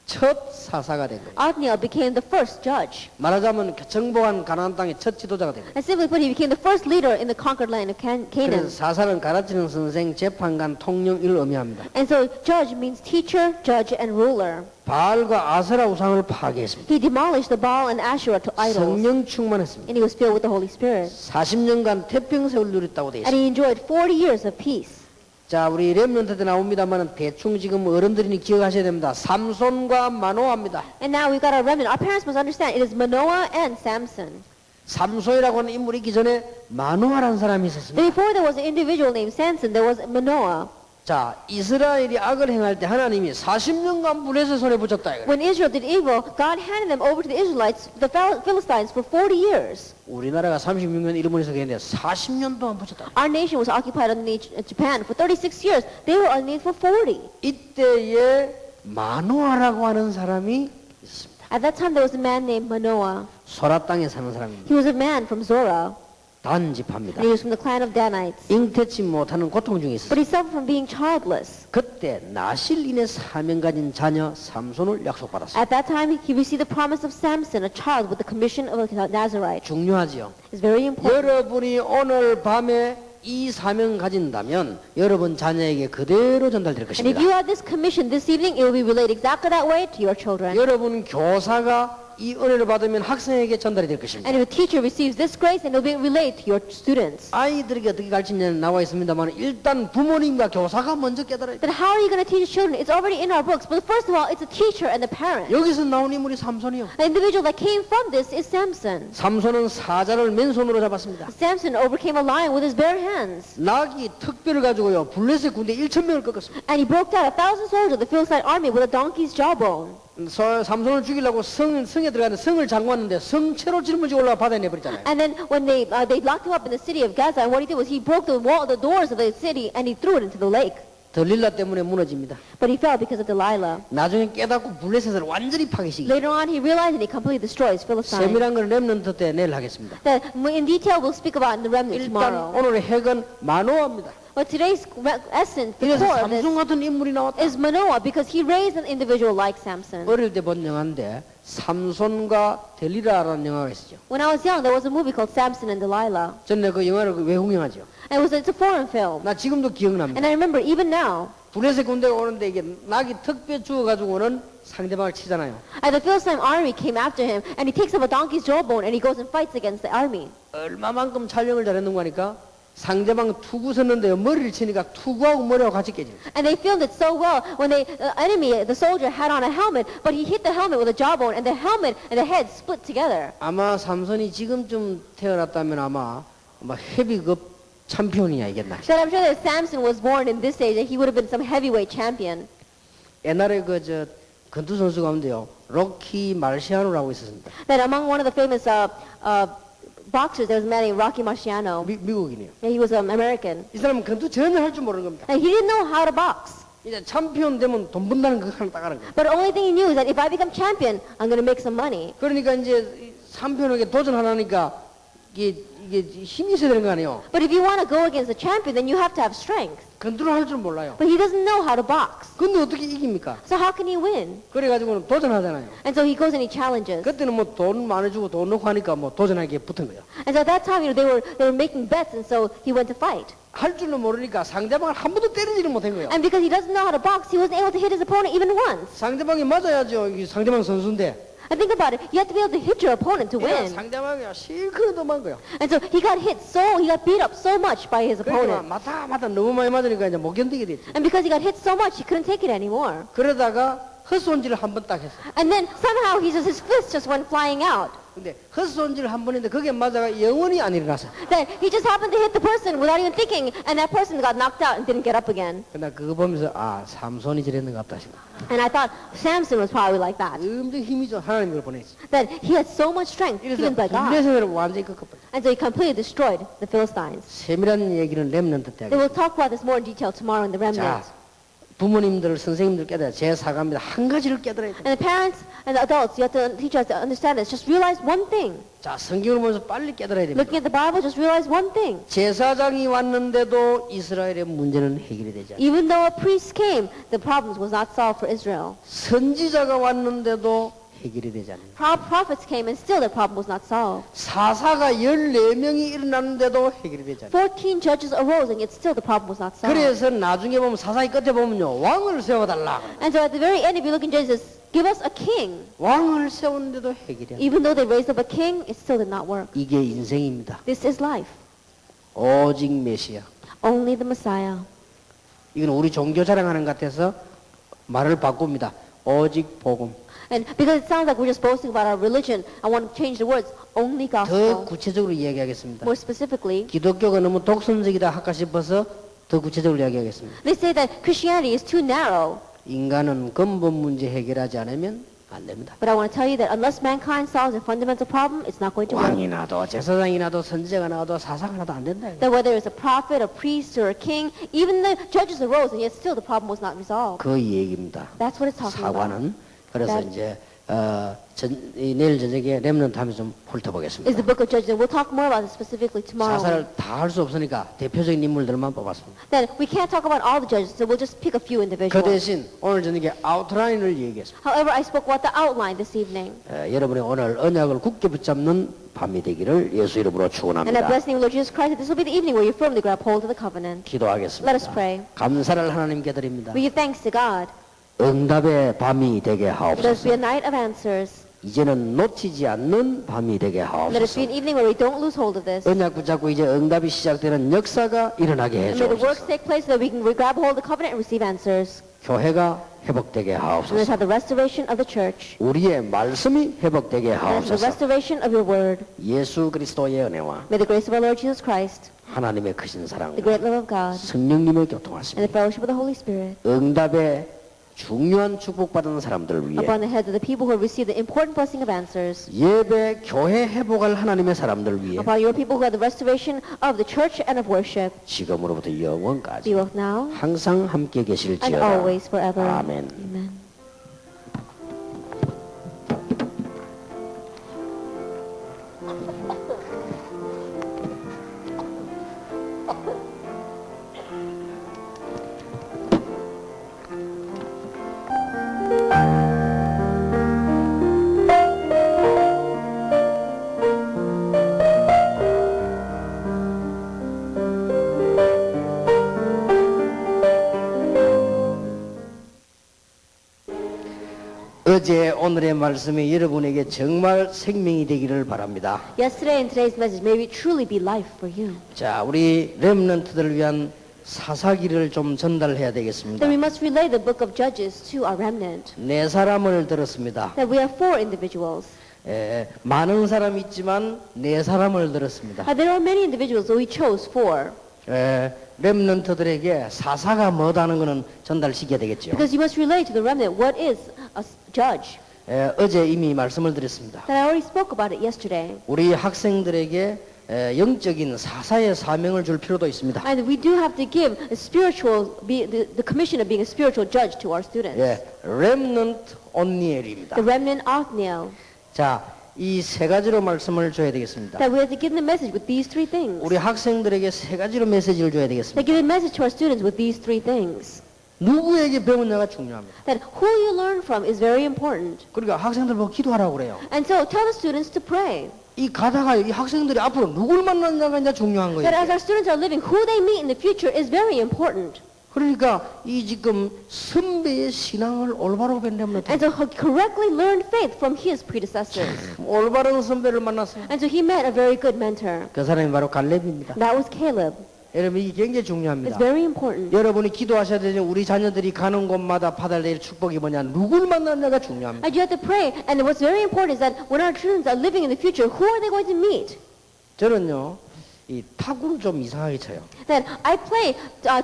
첫 사사가 된 거예요. Othniel became the first judge. 말하자면 정복한 가나안 땅의 첫 지도자가 된 거예요. And simply put, he became the first leader in the conquered land of 그래서 Canaan. 사사는 가르치는 선생, 재판관, 통령을 의미합니다. And so judge means teacher, judge, and ruler. 바알과 아세라 우상을 파괴했습니다. He demolished the Baal and Asherah to idols. 성령 충만했습니다. And he was filled with the Holy Spirit. 40년간 태평세를 누렸다고 되어 And 있습니다. he enjoyed 40 years of peace. 자, 우리 렘넌트 때 나옵니다만 대충 지금 어른들이 기억하셔야 됩니다. 삼손과 마노아입니다. And now we've got our remnant. Our parents must understand it is Manoah and Samson. 삼손이라고 하는 인물이 있기 전에 마노아라는 사람이 있었습니다. Before there was an individual named Samson, there was Manoah. 자, 이스라엘이 악을 행할 때 하나님이 40년간 블레셋 손에 붙였다 이거예요. When Israel did evil, God handed them over to the Israelites, the Philistines, for 40 years. 우리나라가 36년 일본에서 그랬는데 40년 동안 붙였다. Our nation was occupied underneath Japan for 36 years. They were underneath for 40. 이때에 마노아라고 하는 사람이 있습니다. At that time, there was a man named Manoah. 소라 땅에 사는 사람입니다. He was a man from Zorah, 단지파입니다. and he was from the clan of Danites. 잉태치 못하는 고통 중에 있었어요. But he suffered from being childless. 그때 나실인의 사명 가진 자녀 삼손을 약속받았어요. At that time, he received the promise of Samson, a child with the commission of a Nazarite. 중요하지요. It's very important. 여러분이 오늘 밤에 이 사명 가진다면 여러분 자녀에게 그대로 전달될 And if 것입니다. you have this commission this evening, it will be relayed exactly that way to your children. 여러분 교사가 이 은혜를 받으면 학생에게 전달이 될 것입니다. And if a teacher receives this grace, then it will be relayed to your students. 아이들에게 어떻게 가르치냐는 나와 있습니다만 일단 부모님과 교사가 먼저 깨달아야 돼요. Then how are you going to teach children? It's already in our books. But first of all, it's a teacher and the parent. 여기서 나온 인물이 삼손이요. The individual that came from this is Samson. 삼손은 사자를 맨손으로 잡았습니다. Samson overcame a lion with his bare hands. 나귀 특별을 가지고요 블레셋 군대 1,000명을 꺾었습니다. And he broke down 1,000 soldiers of the Philistine army with a donkey's jawbone. 삼손을 죽이려고 성에 들어가는데 성을 잠궜는데 성체로 짊어지고 올라가 바다에 내버렸잖아요. And then when they locked him up in the city of Gaza, and what he did was he broke the doors of the city, and he threw it into the lake. 들릴라 때문에 무너집니다. But he fell because of Delilah. 나중에 깨닫고 블레셋을 완전히 파괴시키죠. Later on, he realized and he completely destroys Philistine. 세밀한 건 렘넌트 때 내일 하겠습니다. That in detail we'll speak about in the remnant 일단 tomorrow. 오늘의 핵은 마노아입니다. But today's essence, the 그래서 core of this, 삼손 같은 인물이 나왔다. is Manoah because he raised an individual like Samson. 어릴 때 본 영화인데 삼손과 델리라라는 영화가 있었죠. When I was young, there was a movie called Samson and Delilah. 저는 그 영화를 외국 영화죠. And it's a foreign film. 나 지금도 기억납니다. And I remember even now, 블레셋 군대가 오는데 이게 낙이 턱뼈 주워가지고는 상대방을 치잖아요. the Philistine army came after him, and he takes up a donkey's jawbone and he goes and fights against the army. 얼마만큼 촬영을 잘했는가 하니까 상대방 투구 섰는데요. 머리를 치니까 투구하고 머리하고 같이 깨집니다. And they filmed it so well when the enemy, the soldier, had on a helmet, but he hit the helmet with a jawbone, and the helmet and the head split together. 아마 삼손이 지금쯤 태어났다면 아마 헤비급 챔피언이냐 이겠나. So I'm sure that if Samson was born in this age, that he would have been some heavyweight champion. 옛날에 권투 선수 가운데요. 로키 말시아노라고 있었습니다. That among one of the famous boxers, there was a man named Rocky Marciano. 미국인이에요. He was American. 이 사람은 권투 전혀 할 줄 모르는 겁니다. And he didn't know how to box. 이제 챔피언 되면 돈 번다는 거 하나 딱 하는 거예요. But the only thing he knew is that if I become champion, I'm going to make some money. 그러니까 이제 챔피언에게 도전하려니까 이게 힘이 있어야 되는 거 아니에요. But if you want to go against a champion, then you have to have strength. 권투를 할 줄 몰라요. But he doesn't know how to box. 근데 어떻게 이깁니까? So how can he win? 그래가지고는 도전하잖아요. And so he goes and he challenges. 그때는 뭐 돈 많이 주고 돈 넣고 하니까 뭐 도전하기에 붙은 거예요. And so at that time, they were making bets, and so he went to fight. 할 줄도 모르니까 상대방을 한 번도 때리지를 못한 거예요. And because he doesn't know how to box, he wasn't able to hit his opponent even once. 상대방이 맞아야죠. 이 상대방 선수인데. And think about it, you have to be able to hit your opponent to 그러니까 win. 상대방이 실컷 도망 거예요. And so he got beat up so much by his 그러니까 opponent. 마다 너무 많이 맞으니까 이제 못 견디게 됐지. And because he got hit so much, he couldn't take it anymore. 그러다가 헛손질을 한 번 딱 했어. And then somehow his fist just went flying out. 근데 헛손질 한 번 했는데 그게 맞아가 영원히 안 일어나서. That he just happened to hit the person without even thinking, and that person got knocked out and didn't get up again. 나 그거 보면서 아 삼손이 저랬는 것 같다 싶어. And I thought Samson was probably like that. 엄청 힘이 좋아 하나님이 그걸 보냈어. That he had so much strength 이래서 given by God. 블레셋을 완전히 꺾어버려. And so he completely destroyed the Philistines. 세밀한 얘기는 렘넌트 때 They will 하겠습니다. talk about this more in detail tomorrow in the remnant. 자, 부모님들, 선생님들 깨달아 제 사과입니다. 한 가지를 깨달아야 돼. And the parents and the adults, you have to teach us to understand this. Just realize one thing. 자, 성경을 보면서 빨리 깨달아야 됩니다. Looking at the Bible, just realize one thing. 제사장이 왔는데도 이스라엘의 문제는 해결이 되지 않아요. Even though a priest came, the problems was not solved for Israel. 선지자가 왔는데도 해결이 되지 않아요. Prophets came and still the problem was not solved. 사사가 14명이 일어났는데도 해결이 되지 않아요. 14 judges arose and yet still the problem was not solved. 그래서 나중에 보면 사사의 끝에 보면요. 왕을 세워달라. And so at the very end, if you look in Genesis, give us a king. 왕을 세웠는데도 해결이 안 돼요. Even though they raised up a king, it still did not work. 이게 인생입니다. This is life. 오직 메시아. Only the Messiah. 이건 우리 종교 자랑하는 것 같아서 말을 바꿉니다. 오직 복음. And because it sounds like we're just boasting about our religion, I want to change the words. Only 더 gospel. 구체적으로 이야기하겠습니다. More specifically, 기독교가 너무 독선적이다 할까 싶어서 더 구체적으로 이야기하겠습니다. they say that Christianity is too narrow. 인간은 근본 문제 해결하지 않으면 안 됩니다. But I want to tell you that unless mankind solves a fundamental problem, it's not going to work. 왕이 나도 제사장이 나도 선지자가 나도 사사가 나도 안 된다. That whether it's a prophet, a priest, or a king, even the judges arose, and yet still the problem was not resolved. 그 얘기입니다. That's what it's talking about. 사과는 그래서 That- 이제 내일 저녁에 렘넌트 하면서 좀 Is 훑어보겠습니다. the book of Judges, and we'll talk more about it specifically tomorrow. 사사를 다 할 수 없으니까 대표적인 인물들만 뽑았습니다. That we can't talk about all the judges, so we'll just pick a few 그 individuals. 대신 오늘 저녁에 아웃라인을 얘기했습니다. However, I spoke about the outline this evening. 여러분이 오늘 언약을 굳게 붙잡는 밤이 되기를 예수 이름으로 And I 축원합니다. bless the name of Lord Jesus Christ, that this will be the evening where you firmly grab hold of the covenant. 기도하겠습니다. Let us pray. 감사를 하나님께 드립니다. We give thanks to God. 응답의 밤이 되게 Let us be 하옵소서. a night of answers. 이제는 놓치지 않는 밤이 되게 Let us be 하옵소서. an evening where we don't lose hold of this. 언약 붙잡고 이제 응답이 시작되는 역사가 일어나게 And may the works 해주옵소서. take place so that we can grab hold of the covenant and receive answers. 교회가 회복되게 And let's 하옵소서. have the restoration of the church. 우리의 말씀이 회복되게 And let's have the 하옵소서. restoration of your word. 예수 그리스도의 은혜와 May the grace of our Lord Jesus Christ, 하나님의 크신 the 사랑과 great love of God, 성령님의 and the 교통하심이 fellowship of the Holy Spirit 응답의 중요한 축복받은 사람들을 위해 upon the heads of the people who have received the important blessing of answers, 예배 교회 회복할 하나님의 사람들 위해 upon your people who have the restoration of the church and of worship, 지금으로부터 be 영원까지 both now 항상 함께 and 계실지어다. always forever. 아멘. Amen. 어제 오늘의 말씀이 여러분에게 정말 생명이 되기를 바랍니다. Yesterday and today's message may it truly be life for you. 자, 우리 렘넌트들을 위한 사사기를 좀 전달해야 되겠습니다. Then we must relay the book of Judges to our remnant. 네 사람을 들었습니다. That we have 4 individuals. 많은 사람이 있지만 네 사람을 들었습니다. There are many individuals, so we chose 4. 렘넌트들에게 사사가 뭐다는 것은 전달시켜야 되겠죠. Because you must relay to the remnant what is a judge. 어제 이미 말씀을 드렸습니다. That I already spoke about it yesterday. 우리 학생들에게 영적인 사사의 사명을 줄 필요도 있습니다. And we do have to give a spiritual, the commission of being a spiritual judge to our students. 렘넌트 온니엘입니다. The remnant Othniel. 자, 이 세 가지로 말씀을 줘야 되겠습니다. That we have to give them the message with these 3 things. 우리 학생들에게 세 가지로 메시지를 줘야 That 되겠습니다. give a message to our students with these 3 things. 누구에게 배우냐가 중요합니다. That who you learn from is very important. 그러니까 학생들 보고 기도하라고 그래요. And so tell the students to pray. 이 가다가 이 학생들이 앞으로 누굴 만나냐가 이제 중요한 That as 거예요. our students are living, who they meet in the future is very important. 그러니까 이 지금 선배의 신앙을 올바로 뱉으면 And so he correctly learned faith from his predecessors. 올바른 선배를 만났어요. And so he met a very good mentor. 그 사람이 바로 갈렙입니다. That was Caleb. 여러분 이게 굉장히 It's 중요합니다. very important. 여러분이 기도하셔야 되죠. 우리 자녀들이 가는 곳마다 받아야 될 축복이 뭐냐? 누굴 만나느냐가 중요합니다. And you have to pray. And what's very important is that when our children are living in the future, who are they going to meet? 저는요, 이 탁구를 좀 이상하게 쳐요. That I play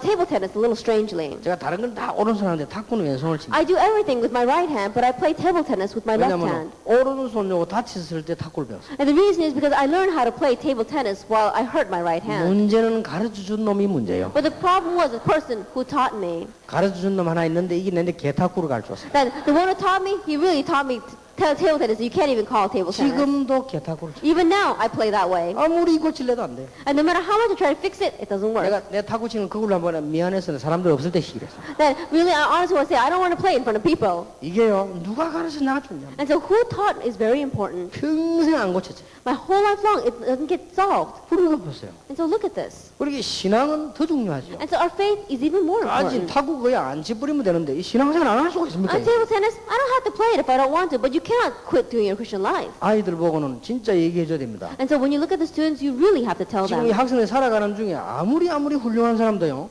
table tennis a little strangely. 제가 다른 건 다 오른손 하는데 탁구는 왼손을 칩니다. I do everything with my right hand, but I play table tennis with my left 왜냐면 hand. 오른손 요거 다쳤을 때 탁구를 배웠어요. And the reason is because I learned how to play table tennis while I hurt my right hand. 문제는 가르쳐준 놈이 문제예요. But the problem was the person who taught me. 가르쳐준 놈 하나 있는데 이게 내내 개탁구를 가르쳤어요. That the one who taught me, he really taught me table tennis. You can't even call it table tennis. 지금도 개탁구를 쳐. Even now, I play that way. 아무리 고칠래도 안 돼요. And no matter how much I try to fix it, it doesn't work. 내가 내 탁구 치는 그걸로 한번 미안해서 사람들 없을 때 시키랬어. Then really, I honestly want to say, I don't want to play in front of people. 이게요, 누가 가르쳐냐가 중요합니다. And so who taught is very important. 평생 안 고쳤죠. My whole life long, it doesn't get solved. 그러고 보세요. And so look at this. 그러게 신앙은 더 중요하죠. And so our faith is even more 아직 important. 탁구 거의 안 치뿌리면 되는데 이 신앙생활 안 할 수가 있습니까? On table tennis, I don't have to play it if I don't want to, but you cannot quit doing your Christian life. 아이들 보고는 진짜 얘기해줘야 됩니다. And so when you look at the students, you really have to tell 지금 이 them. 학생들 살아가는 중에 아무리 훌륭한 사람도요,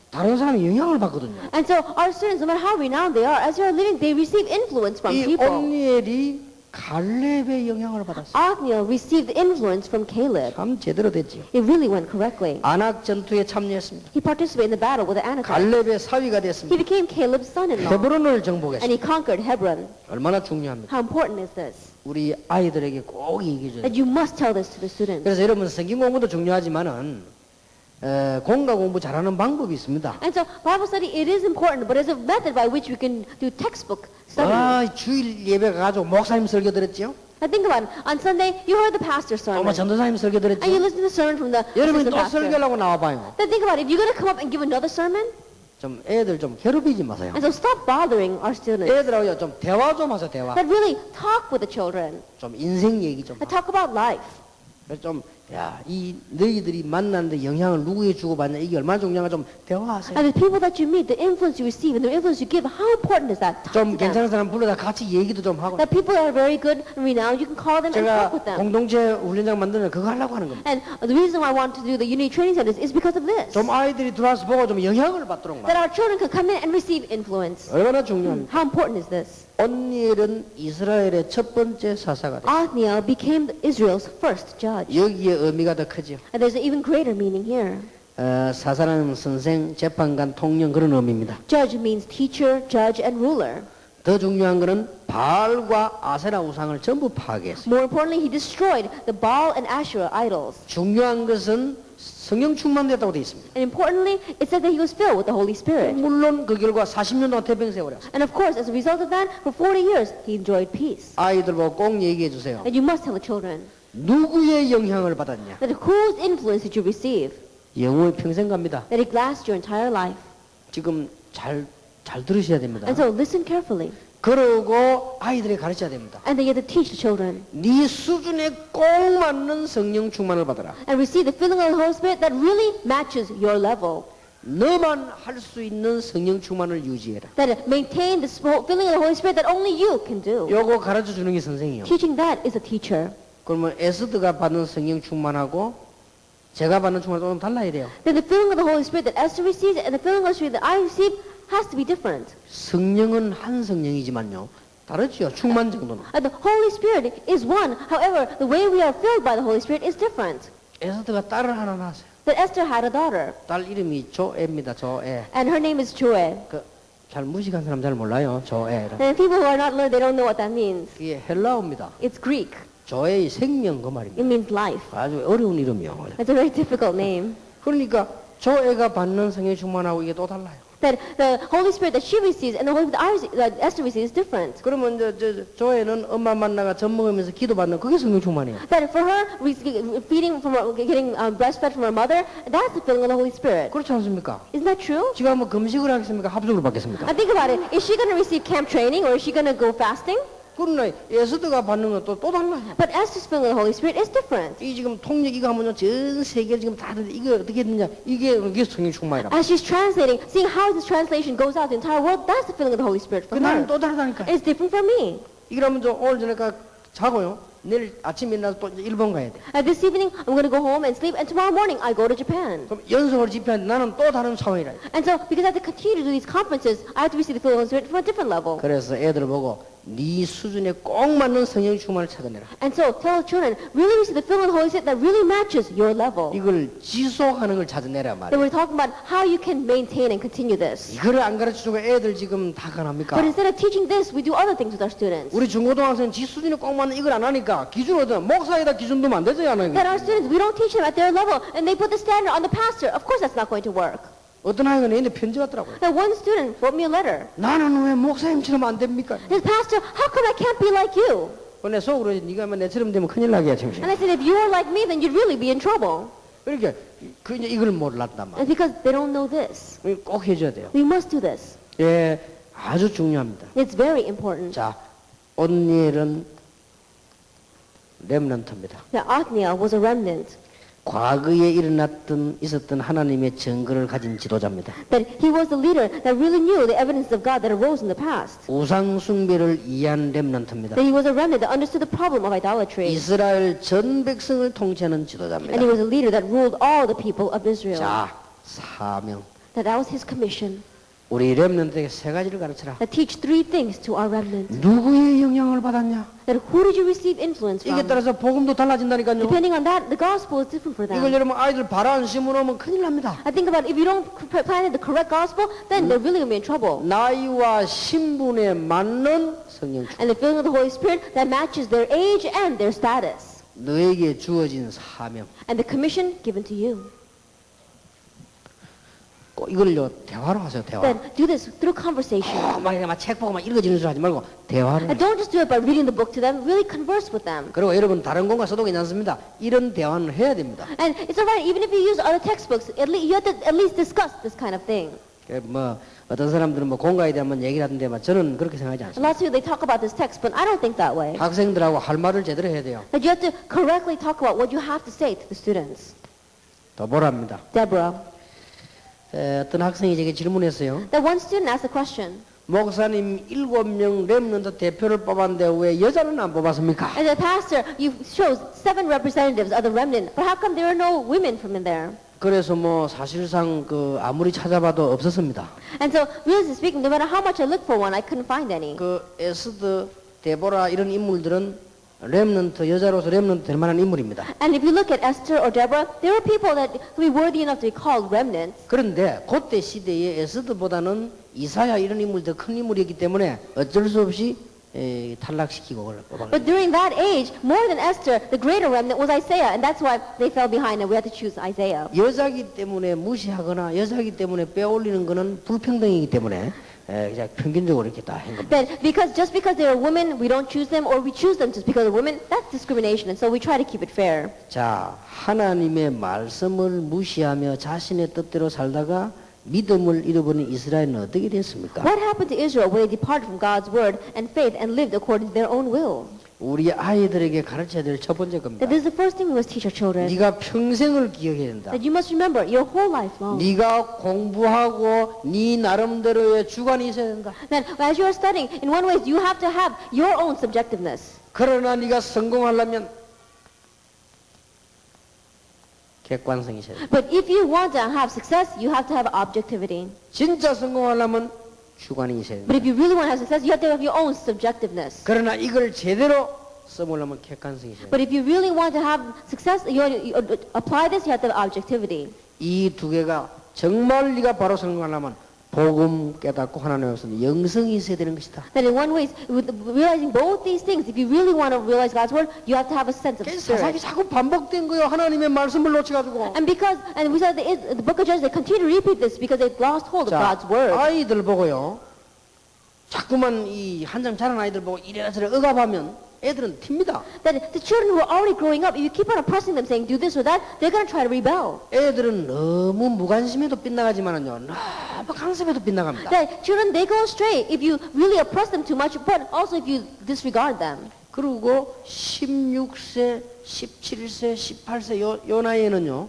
다른 사람이 영향을 받거든요. And so our students, no matter how renowned they are, as they are living, they receive influence from 이 people. 온니엘이 갈렙의 영향을 받았어요. Othniel received influence from Caleb. 참 제대로 됐지요. It really went correctly. 아낙 전투에 참여했습니다. He participated in the battle with the Anakites. 갈렙의 사위가 He 됐습니다. became Caleb's son-in-law. 헤브론을 And 정복했습니다. he conquered Hebron. 얼마나 중요합니다. How important is this? 우리 아이들에게 꼭 얘기해줘야 돼요. That you must tell this to the students. 그래서 여러분 성경 공부도 중요하지만은 공과 공부 잘하는 방법이 있습니다. And so Bible study, it is important, but there's a method by which we can do textbook study. 아, 주일 예배 가지고 목사님 설교 들었죠? Now think about it. On Sunday, you heard the pastor's 엄마 sermon. 전도사님 설교 And you 들었죠? listen to the sermon from the 여러분이 assistant 또 pastor. 설교하려고 나와봐요. Then think about it. If you're going to come up and give another sermon, 좀 애들 좀 괴롭히지 마세요. and so stop bothering our students. 애들하고 좀 대화 좀 하세요, 대화. But really talk with the children. 좀 인생 얘기 좀 And 하고. talk about life. 그래서 좀, 야, 이 너희들이 만나는데 영향을 누구에게 주고받냐, 이게 얼마나 중요한가 좀 대화하세요. And the people that you meet, the influence you receive, and the influence you give, how important is that? Talk 좀 to them. 괜찮은 사람 불러다 같이 얘기도 좀 하고. That people that are very good and renowned, you can call them and 제가 talk with them. 공동체 훈련장 만드는 그거 하려고 하는 겁니다. And the reason why I want to do the Unity Training Centers is because of this. 좀 아이들이 들어와서 보고 좀 영향을 받도록 That 말. our children can come in and receive influence. 얼마나 중요합니까? How important is this? 온니엘은 이스라엘의 첫 번째 사사가 됐어요. Othniel became Israel's first judge. 여기에 의미가 더 크죠. And there's an even greater meaning here. 사사라는 선생, 재판관, 통령 그런 의미입니다. Judge means teacher, judge, and ruler. 더 중요한 것은 바알과 아세라 우상을 전부 파괴했어요. More importantly, he destroyed the Baal and Asherah idols. 중요한 것은 성령 충만됐다고 되어 있습니다. And importantly, it said that he was filled with the Holy Spirit. 물론 그 결과 40년 동안 태평 세월이었어요. And of course, as a result of that, for 40 years, he enjoyed peace. 아이들 보고 꼭 얘기해 주세요. And you must tell the children 누구의 영향을 받았냐? that whose influence did you receive? 영원히 평생 갑니다. That it lasts your entire life. 지금 잘 들으셔야 됩니다. And so listen carefully. 그러고 아이들에게 가르쳐야 됩니다. And then you have to teach the children. 네 수준에 꼭 맞는 성령 충만을 받아라. And receive the filling of the Holy Spirit that really matches your level. 너만 할 수 있는 성령 충만을 유지해라. That maintain the filling of the Holy Spirit that only you can do. 요거 가르쳐 주는 게 선생이요. Teaching that is a teacher. 그러면 에스더가 받는 성령 충만하고 제가 받는 충만은 좀 달라야 돼요. Then the filling of the Holy Spirit that Esther receives and the filling of the Spirit that I receive has to be different. 성령은 한 성령이지만요. 다르죠. 충만 정도는. And the Holy Spirit is one. However, the way we are filled by the Holy Spirit is different. 에스더가 딸을 하나 낳았어요. That Esther had a daughter, 딸 이름이 조에입니다. 조에. and her name is Joel. 잘 무식한 사람 잘 몰라요. 조에. And people who are not learned, they don't know what that means. 이게 헬라어입니다. It's Greek. 조의 생명 그 말입니다. It means life. 아주 어려운 이름이요. It's a very difficult name. 그러니까 조애가 받는 성령 충만하고 이게 또 달라요. That the Holy Spirit that she receives and the Holy Spirit that Esther receives is different. 그러면 조애는 엄마 만나가 젖 먹으면서 기도받는 그게 성령 충만이에요. That for her, feeding from her, getting breastfed from her mother, that's the filling of the Holy Spirit. 그렇지 않습니까? Isn't that true? 지금 한번 금식을 하겠습니까? 합숙을 받겠습니까? And think about it. Is she going to receive camp training or is she going to go fasting? 그러나 에스더가 받는 건 또 달라요. But Esther's filling of the Holy Spirit is different. 이 지금 통역 이거 하면요 전 세계 지금 다들 이게 어떻게 됐냐 이게 성령 충만이라. As she's translating, seeing how this translation goes out to the entire world, that's the filling of the Holy Spirit for 그 나는 her. 또 다르다니까. It's different for me. 이러면 저 오늘 저녁에 자고요. 내일 아침에 일어나서 또 이제 일본 가야 돼. This evening, I'm going to go home and sleep, and tomorrow morning, I go to Japan. 그럼 연속으로 집회하는데 나는 또 다른 상황이라. And so, because I have to continue to do these conferences, I have to receive the Holy Spirit from a different level. 그래서 애들 보고 네 수준에 꼭 맞는 성령 충만을 찾아내라. And so, tell the children, really receive the filling of the Holy Spirit that really matches your level. 이걸 지속하는 걸 찾아내라 Then 말이야. we're talking about how you can maintain and continue this. 이거를 안 가르쳐주고 애들 지금 다 가납니까? But instead of teaching this, we do other things with our students. 우리 중고등학생 지 수준에 꼭 맞는 이걸 안 하니까 기준 얻으면 목사에다 기준 두면 안 되죠, 안 That our 하니까. students, we don't teach them at their level, and they put the standard on the pastor. Of course, that's not going to work. 어떤 아이가 내한테 편지 왔더라고요. That one student wrote me a letter. 나는 왜 목사님처럼 안 됩니까? He says, Pastor, how come I can't be like you? 내 속으로 네가 내처럼 되면 큰일 나게 정신. And I said, if you were like me, then you'd really be in trouble. 이렇게 그 이제 이걸 몰랐단 말이야. And because they don't know this. 꼭 해줘야 돼요. We must do this. 예, 아주 중요합니다. It's very important. 자, 온니엘은 렘넌트입니다. That Othniel was a remnant. 과거에 있었던 하나님의 증거를 가진 지도자입니다. That he was the leader that really knew the evidence of God that arose in the past. 우상 숭배를 이해한 렘넌트입니다. That he was a remnant that understood the problem of idolatry. 이스라엘 전 백성을 통치하는 And 지도자입니다. he was a leader that ruled all the people of Israel. 자, 사명. That was his commission. 우리 렘넌트에게 세 가지를 가르쳐라. That teach three things to our remnant. 누구의 영향을 받았냐? That who did you receive influence 이게 from? 따라서 복음도 달라진다니까요. Depending on that, the gospel is different for 이걸 them. 여러분 아이들 바로 안 심으면 큰일 납니다. I think about if you don't plant the correct gospel, then they're really going to be in trouble. 나이와 신분에 맞는 성령 충만. And the filling of the Holy Spirit that matches their age and their status. 너에게 주어진 사명. And the commission given to you. 꼭 이걸요 대화로 하세요. 대화. Then do this through conversation. 막책 보고 막 읽어지는 소리 하지 말고 대화를. And don't just do it by reading the book to them, really converse with them. 그리고 여러분 다른 공과 써도 괜찮습니다. 이런 대화는 해야 됩니다. And it's alright, even if you use other textbooks, you have to at least discuss this kind of thing. 뭐 어떤 사람들은 뭐 공과에 대한 얘기를 하던데 저는 그렇게 생각하지 않습니다. Lots of people, they talk about this text, but I don't think that way. 학생들하고 할 말을 제대로 해야 돼요. That you have to correctly talk about what you have to say to the students. 더 보랍니다. Deborah, 어떤 학생이 제게 질문했어요. that one student asked a question. 목사님 7명 렘넌트 대표를 뽑았는데 왜 여자는 안 뽑았습니까? As a pastor, you chose 7 representatives of the remnant, but how come there are no women from in there? 그래서 뭐 사실상 그 아무리 찾아봐도 없었습니다. And so, really speaking, no matter how much I looked for one, I couldn't find any. 그 에스더, 데보라 이런 인물들은 렘넌트 여자로서 렘넌트 될 만한 인물입니다. And if you look at Esther or Deborah, there were people that would be worthy enough to be called remnants. 그런데 그때 시대에 에스더보다는 이사야 이런 인물이 더 큰 인물이었기 때문에 어쩔 수 없이 탈락시키고 그걸 뽑았어요. But during that age, more than Esther, the greater remnant was Isaiah, and that's why they fell behind, and we had to choose Isaiah. 여자기 때문에 무시하거나 여자기 때문에 빼올리는 거는 불평등이기 때문에 그냥 평균적으로 이렇게 다 한 겁니다. That just because they're women, we don't choose them, or we choose them just because they're women, that's discrimination, and so we try to keep it fair. 자, 하나님의 말씀을 무시하며 자신의 뜻대로 살다가 믿음을 잃어버린 이스라엘은 어떻게 됐습니까? What happened to Israel when they departed from God's word and faith and lived according to their own will? 우리 아이들에게 가르쳐야 될 첫 번째 겁니다. That this is the first thing we must teach our children. 네가 평생을 기억해야 된다. That you must remember your whole life long. 네가 공부하고 네 나름대로의 주관이 있어야 된다. That as you are studying, in one way, you have to have your own subjectiveness. 그러나 네가 성공하려면 객관성이 있어야 된다. But if you want to have success, you have to have objectivity. 진짜 성공하려면 주관이 있어야 된다. But if you really want to have success, you have to have your own subjectiveness. 그러나 이걸 제대로 써보려면 객관성이 있어야 된다. But if you really want to have success, you apply this, you have to have objectivity. 이 두 개가 정말 네가 바로 성공하려면 복음 깨닫고 하나님 앞에서 영성이 있어야 되는 것이다. That in one way, with realizing both these things, if you really want to realize God's word, you have to have a sense of 사사기 spirit. 자꾸 반복된 거예요. 하나님의 말씀을 놓쳐가지고. And we said the book of Judges, they continue to repeat this because they've lost hold of God's word. 아이들 보고요. 자꾸만 이 한참 자란 아이들 보고 이래라 저래 억압하면 애들은 튑니다. That the children who are already growing up, if you keep on oppressing them, saying do this or that, they're going to try to rebel. 애들은 너무 무관심해도 빗나가지만은요. 너무 강습해도 빗나갑니다. That children, they go astray if you really oppress them too much, but also if you disregard them. 그리고 16세, 17세, 18세 요 나이에는요.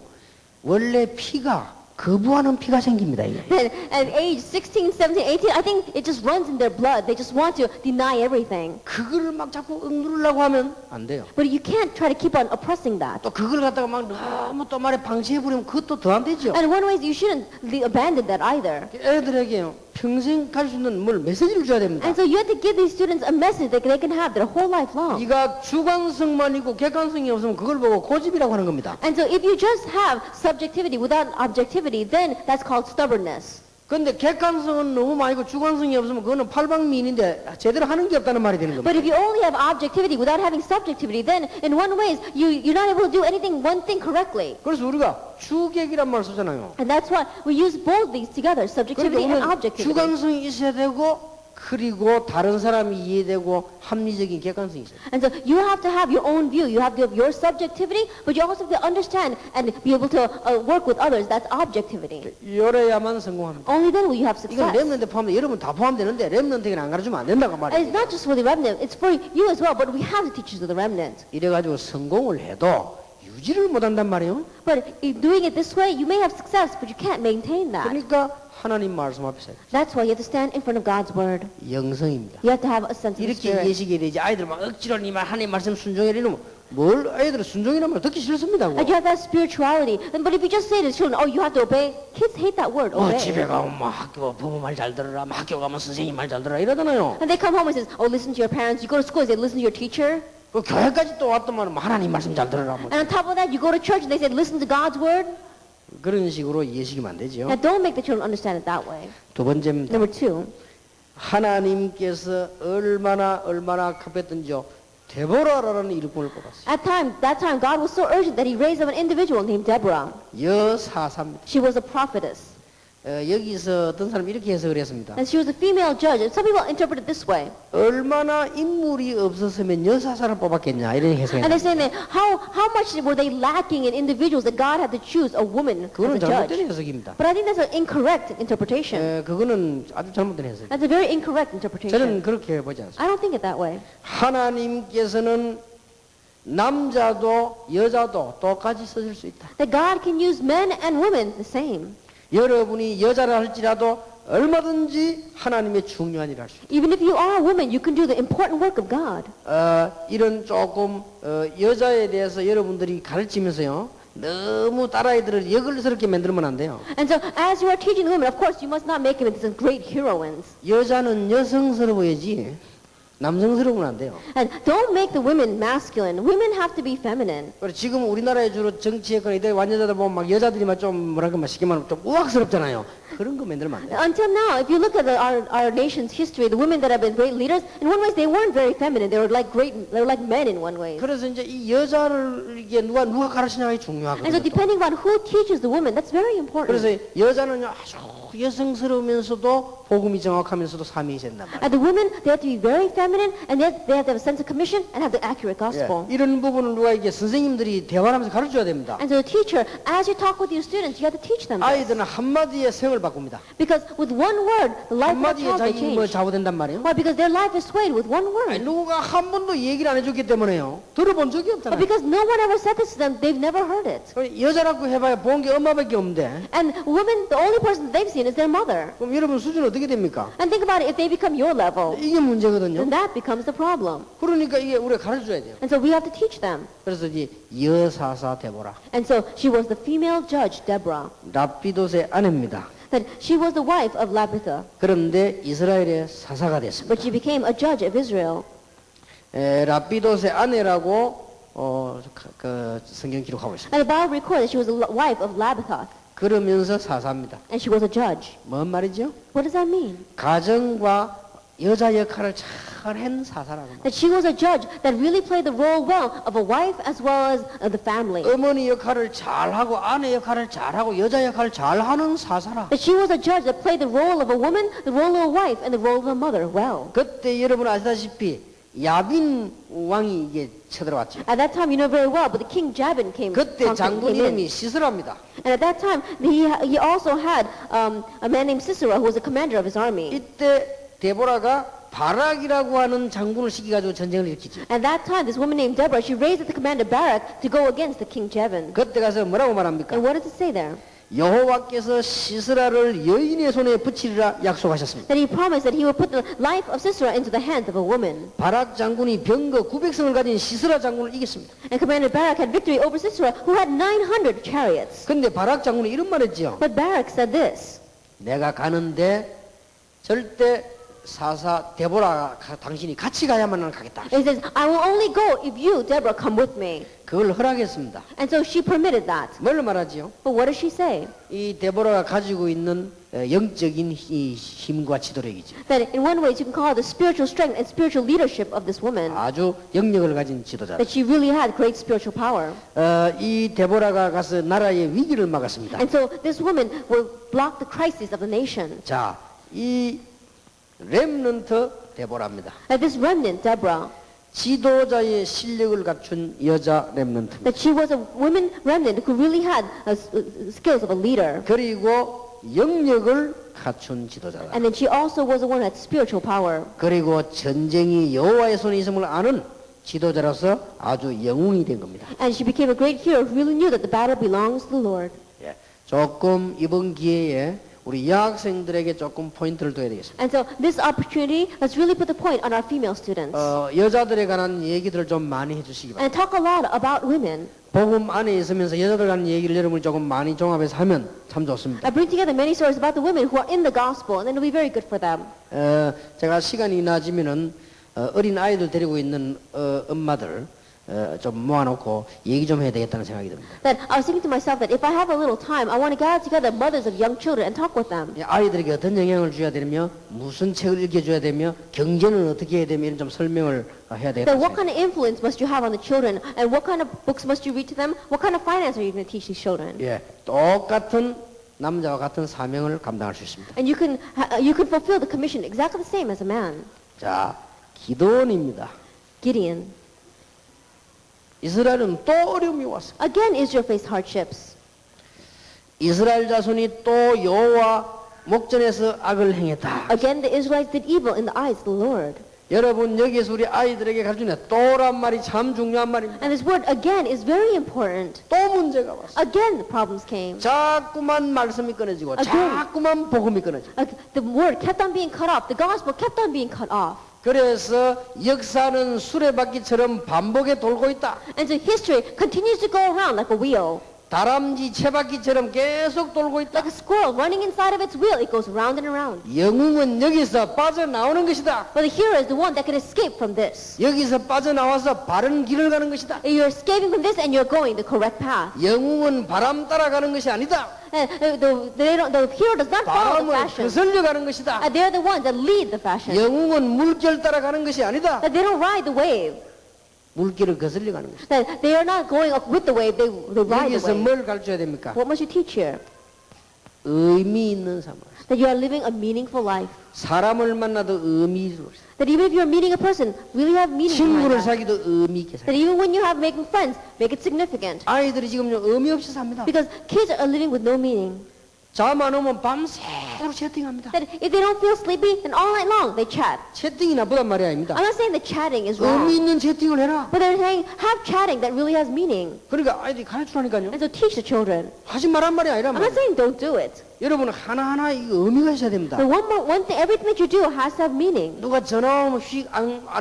원래 피가 거부하는 피가 생깁니다. 이게. Then at age 16, 17, 18, I think it just runs in their blood. They just want to deny everything. 그거를 막 자꾸 억누르려고 하면 안 돼요. But you can't try to keep on oppressing that. 또 그걸 갖다가 막 너무 또 말에 방치해버리면 그것도 더 안 되죠. And one way is you shouldn't abandon that either. 애들에게 평생 갈 수 있는 뭘 메시지를 줘야 됩니다. And so you have to give these students a message that they can have their whole life long. 네가 주관성만 있고 객관성이 없으면 그걸 보고 고집이라고 하는 겁니다. And so if you just have subjectivity without objectivity, then that's called stubbornness. 근데 객관성은 너무 많이고 주관성이 없으면 그거는 팔방미인인데 제대로 하는 게 없다는 말이 되는 겁니다. But if you only have objectivity without having subjectivity, then in one way you're not able to do one thing correctly. 그래서 우리가 주객이란 말 쓰잖아요. And that's why we use both these together, subjectivity and 그러니까 우리는 objectivity. 주관성이 있어야 되고 그리고 다른 사람이 이해되고 합리적인 객관성이 있어요. And so you have to have your own view. You have to have your subjectivity, but you also have to understand and be able to work with others. That's objectivity. 이래야만 성공합니다. Only then will you have 이건 success. 렘넌트 포함돼 여러분 다 포함되는데 렘넌트에게는 안 가르치면 안 된다고 And 말이에요. it's not just for the remnant, it's for you as well, but we have to teach you to the remnant. 이래가지고 성공을 해도 유지를 못한단 말이에요. But in doing it this way, you may have success, but you can't maintain that. 그러니까 하나님 말씀 앞에서 That's why you have to stand in front of God's word. 영성입니다. You have to have a sense of the 이렇게 spirit. 예식에 되지 아이들 막 억지로 이 말 하나님 말씀 순종해 이러면 뭘 아이들은 순종이란 말 듣기 싫습니다. And you have that spirituality. But if you just say to the children, oh, you have to obey, kids hate that word, obey. 집에 가면 막 학교 부모 말 잘 들어라, 막 학교 가면 선생님 말 잘 들어라 이러잖아요. And they come home and says, oh, listen to your parents. You go to school and say, listen to your teacher. 그 교회까지 또 왔더만 하나님 말씀 잘 들어라. 뭐. And on top of that, you go to church and they say, listen to God's word. 그런 식으로 예식이면 안 되죠. Now, don't make the children understand it that way. 두 번째입니다. Number two, 하나님께서 얼마나 급했던지요. 데보라라는 일꾼을 뽑았어요. that time, God was so urgent that He raised up an individual named Deborah. 여사사입니다. She was a prophetess. 여기서 어떤 사람이 이렇게 해석을 했습니다. And she was a female judge. And some people interpret it this way. 얼마나 인물이 없었으면 여사사를 뽑았겠냐 이런 And 해석을 they say that how much were they lacking in individuals that God had to choose a woman as 그거는 a judge? 잘못된 해석입니다. But I think that's an incorrect interpretation. 그거는 아주 잘못된 해석. That's a very incorrect interpretation. 저는 그렇게 보지 않습니다. I don't think it that way. 하나님께서는 남자도 여자도 똑같이 쓰실 수 있다. That God can use men and women the same. 여러분이 여자라 할지라도 얼마든지 하나님의 중요한 일을 할 수 있다. Even if you are a woman, you can do the important work of God. 이런 조금 여자에 대해서 여러분들이 가르치면서요. 너무 딸아이들을 역을스럽게 만들면 안 돼요. And so, as you are teaching women, of course, you must not make them into some great heroines. 여자는 여성스러워야지 남성스러우면 안 돼요. And don't make the women masculine. Women have to be feminine. 그리고 지금 우리나라에 주로 정치했거나 이들 완여자들 보면 막 여자들이 막 좀 뭐랄까 막 쉽게 말하면 좀 우악스럽잖아요. 그런 거 만들면 안 돼요. Until now, if you look at our nation's history, the women that have been great leaders, in one way, they weren't very feminine. They were like men in one way. 그래서 이제 이 여자를 이게 누가 And 가르치냐가 so, 중요하거든요. 또. depending on who teaches the woman, that's very important. 그래서 여자는요 아주 여성스러우면서도 복음이 정확하면서도 사명이 있어야 된단 말이에요. And the women, they have to be very feminine, and yet they have to have a sense of commission and have the accurate gospel. 이런 부분을 누가 이게 선생님들이 대화하면서 가르쳐야 됩니다. And so, the teacher, as you talk with your students, you have to teach them this. 아이들은 한마디에 생을 바꿉니다. Because with one word, the life of a 한마디에 child will 자기 change. 뭐 좌우된단 말이에요. Why? Because their life is swayed with one 아니, word. 누가 한 번도 얘기를 안 해줬기 때문에요. 들어본 적이 But 없잖아요. because no one ever said this to them, they've never heard it. 여자라고 해봐야 본 게 엄마밖에 없는데 And women, the only person they've seen is their mother. 그럼 여러분 수준은 어떻게 됩니까? And think about it, if they become your level, 이게 문제거든요. then that becomes the problem. 그러니까 이게 우리가 가르쳐줘야 돼요. And so we have to teach them. 그래서 이제 여사사 데보라 And so she was the female judge, Deborah. 랍비도스의 아내입니다. That she was the wife of Labitha, 그런데 이스라엘의 사사가 됐습니다. but she became a judge of Israel. 랍비도스의 아내라고 그 성경 기록하고 있습니다. And the Bible records that she was the wife of Labitha, 그러면서 사사입니다. and she was a judge. 뭔 말이죠? What does that mean? 가정과 여자 역할을 잘 한 사사라고 말합니다. That she was a judge that really played the role well of a wife as well as the family. 어머니 역할을 잘하고 아내 역할을 잘하고 여자 역할을 잘하는 사사라. That she was a judge that played the role of a woman, the role of a wife, and the role of a mother well. 그때 여러분 아시다시피 야빈 왕이 이게 쳐들어왔죠. At that time, you know very well, but the king Jabin came 그때 장군 in. 이름이 시스라입니다. And at that time, he also had a man named Sisera who was the commander of his army. 이때 데보라가 바락이라고 하는 장군을 시켜가지고 전쟁을 일으키죠. At that time, this woman named Deborah, she raised the commander Barak to go against the king Jabin. 그때 가서 뭐라고 말합니까? And what does it say there? 여호와께서 시스라를 여인의 손에 붙이리라 약속하셨습니다. That he promised that he would put the life of Sisera into the hands of a woman. 바락 장군이 병거 900성을 가진 시스라 장군을 이겼습니다. And Commander Barak had victory over Sisera, who had 900 chariots. 근데 바락 장군이 이런 말 했지요. But Barak said this. 내가 가는데 절대 사사 데보라 당신이 같이 가야만 나는 가겠다. He says, I will only go if you, Deborah, come with me. 그걸 허락했습니다. And so she permitted that. 뭘 말하지요? But what does she say? 이 데보라가 가지고 있는 영적인 이 힘과 지도력이죠. That in one way you can call her the spiritual strength and spiritual leadership of this woman. 아주 영역을 가진 지도자. That she really had great spiritual power. 이 데보라가 가서 나라의 위기를 막았습니다. And so this woman will block the crisis of the nation. 자, 이 렘넌트 데보라입니다. That this remnant, Deborah, 지도자의 실력을 갖춘 여자 렘넌트. that she was a woman remnant who really had skills of a leader. 그리고 영역을 갖춘 지도자다. And then she also was the one who had spiritual power. 그리고 전쟁이 여호와의 손에 있음을 아는 지도자로서 아주 영웅이 된 겁니다. And she became a great hero who really knew that the battle belongs to the Lord. 예, 조금 이번 기회에 우리 여학생들에게 조금 포인트를 둬야 되겠습니다. And so this opportunity, let's really put the point on our female students. 여자들에 관한 얘기들을 좀 많이 해주시기 바랍니다. And talk a lot about women. 복음 안에 있으면서 여자들 관한 얘기를 여러분이 조금 많이 종합해서 하면 참 좋습니다. I bring together many stories about the women who are in the gospel, and it will be very good for them. 제가 시간이 나지면은 어린 아이들 데리고 있는 엄마들 좀 모아놓고 얘기 좀 해야 되겠다는 생각이 듭니다. That I was thinking to myself that if I have a little time, I want to gather together mothers of young children and talk with them. 아이들에게 어떤 영향을 줘야 되며 무슨 책을 읽혀줘야 되며 경제는 어떻게 해야 되며 이런 좀 설명을 해야 되겠다. That what kind of influence must you have on the children, and what kind of books must you read to them? What kind of finance are you going to teach these children? 예, 똑같은 남자와 같은 사명을 감당할 수 있습니다. And you can fulfill the commission exactly the same as a man. 자, 기도원입니다. Gideon. 이스라엘은 또 어려움이 왔습니다. Again, Israel faced hardships. 이스라엘 자손이 또 여호와 목전에서 악을 행했다. Again, the Israelites did evil in the eyes of the Lord. 여러분 여기에서 우리 아이들에게 가르치는 또란 말이 참 중요한 말입니다. And this word again is very important. 또 문제가 왔어요. Again, the problems came. 자꾸만 말씀이 끊어지고 Again. 자꾸만 복음이 끊어지고. The word kept on being cut off. The gospel kept on being cut off. 그래서 역사는 수레바퀴처럼 반복에 돌고 있다. And so history continues to go around like a wheel. 다람쥐 채바퀴처럼 계속 돌고 있다. Like a squirrel running inside of its wheel, it goes round and around. 영웅은 여기서 빠져나오는 것이다. But the hero is the one that can escape from this. 여기서 빠져나와서 바른 길을 가는 것이다. You're escaping from this and you're going the correct path. 영웅은 바람 따라가는 것이 아니다. And the hero does not follow the 바람을 fashion. 거슬려 가는 것이다. They're the ones that lead the fashion. 영웅은 물결 따라가는 것이 아니다. That they don't ride the wave. 물결을 거슬려 가는 것이다. That they are not going up with the wave, they ride the 여기서 wave. 뭘 가르쳐야 됩니까? What must you teach here? 의미 있는 삶을. That you are living a meaningful life. 사람을 만나도 의미 있는 삶. That even if you're meeting a person, really have meaning behind 친구를 that. 사귀도 의미 있게 살. That even when you have making friends, make it significant. 아이들이 지금요 의미 없이 삽니다. Because kids are living with no meaning. 잠 안 오면 밤새도록 채팅합니다. That if they don't feel sleepy, then all night long they chat. 채팅이 나쁘단 말이 아닙니다. I'm not saying that chatting is wrong. 의미 있는 채팅을 해라. But they're saying have chatting that really has meaning. 그러니까 아이들이 가르치라니까요. And so teach the children. 하지 말란 말이 아니란 I'm not 말이에요. saying don't do it. 여러분 하나하나 이거 의미가 있어야 됩니다. But one thing, everything that you do has to have meaning. 누가 전화 오면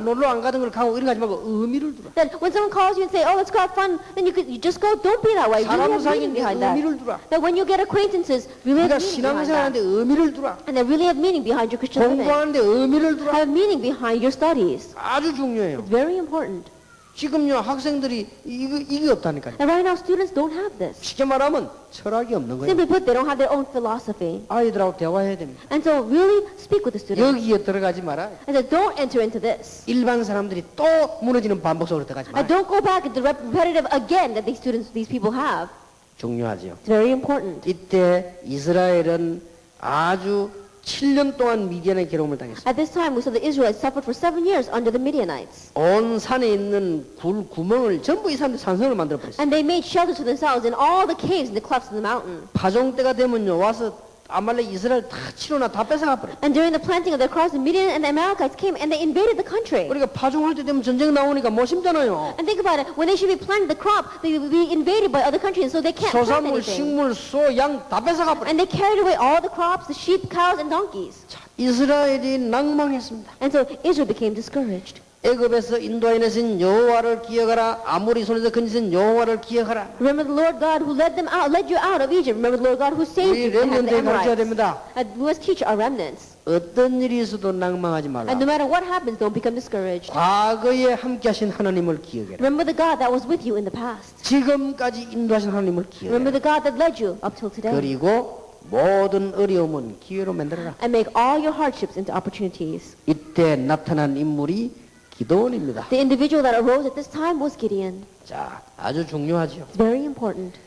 놀러 안 가던 걸 가고 이런 거 하지 말고 의미를 두라. That when someone calls you and say, oh, let's go have fun, then you just go. Don't be that way. Really 사람 have meaning 사귀는데 behind that. 의미를 두라. That when you get acquaintances, really 우리가 have meaning behind that. 신앙생활하는데 의미를 두라. And that really have meaning behind your Christian living. 공부하는데 의미를 두라. Have meaning behind your studies. 아주 중요해요. It's very important. 지금요 학생들이 이게 없다니까요. And right now, students don't have this. 쉽게 말하면 철학이 없는 거예요. Simply put, they don't have their own philosophy. 아이들하고 대화해야 됩니다. And so really speak with the students. 여기에 들어가지 말아요. And so don't enter into this. 일반 사람들이 또 무너지는 반복 속으로 들어가지 And 말아요. don't go back into the repetitive again that these people have. 중요하죠. It's very important. 이때 이스라엘은 아주 7년 동안 미디안의 괴로움을 당했어요. At this time, we saw the Israelites suffered for 7 years under the Midianites. 온 산에 있는 구멍을 전부 이 사람들이 산성을 만들어 버렸어요. And they made shelters for themselves in all the caves and the clefts of the mountain. 파종 때가 되면요 와서 아말렉 이스라엘 다 치료나 다 뺏어가 버려. And during the planting of their crops, the Midian and the Amalekites came and they invaded the country. 그러니까 파종할 때 되면 전쟁 나오니까 못 심잖아요. And think about it, when they should be planting the crop, they will be invaded by other countries, and so they can't plant 소산물, anything. 식물, 소, 양 다 뺏어가 버려. And they carried away all the crops, the sheep, cows, and donkeys. 이스라엘이 낭망했습니다. And so Israel became discouraged. 애굽에서 인도하여내신 여호와를 기억하라. 아모리 손에서 건지신 여호와를 기억하라. Remember the Lord God who led you out of Egypt. Remember the Lord God who saved 우리 you from the 렘넌트에 가르쳐야 Amorites. 됩니다. And we must teach our remnants. 어떤 일이 있어도 낭망하지 말라. And no matter what happens, don't become discouraged. 과거에 함께하신 하나님을 기억해라. Remember the God that was with you in the past. 지금까지 인도하신 하나님을 Remember 기억해라. the God that led you up till today. 그리고 모든 어려움은 기회로 만들어라. And make all your hardships into opportunities. 이때 나타난 인물이 기도원입니다. The individual that arose at this time was Gideon. 자, 아주 중요하죠. It's very important.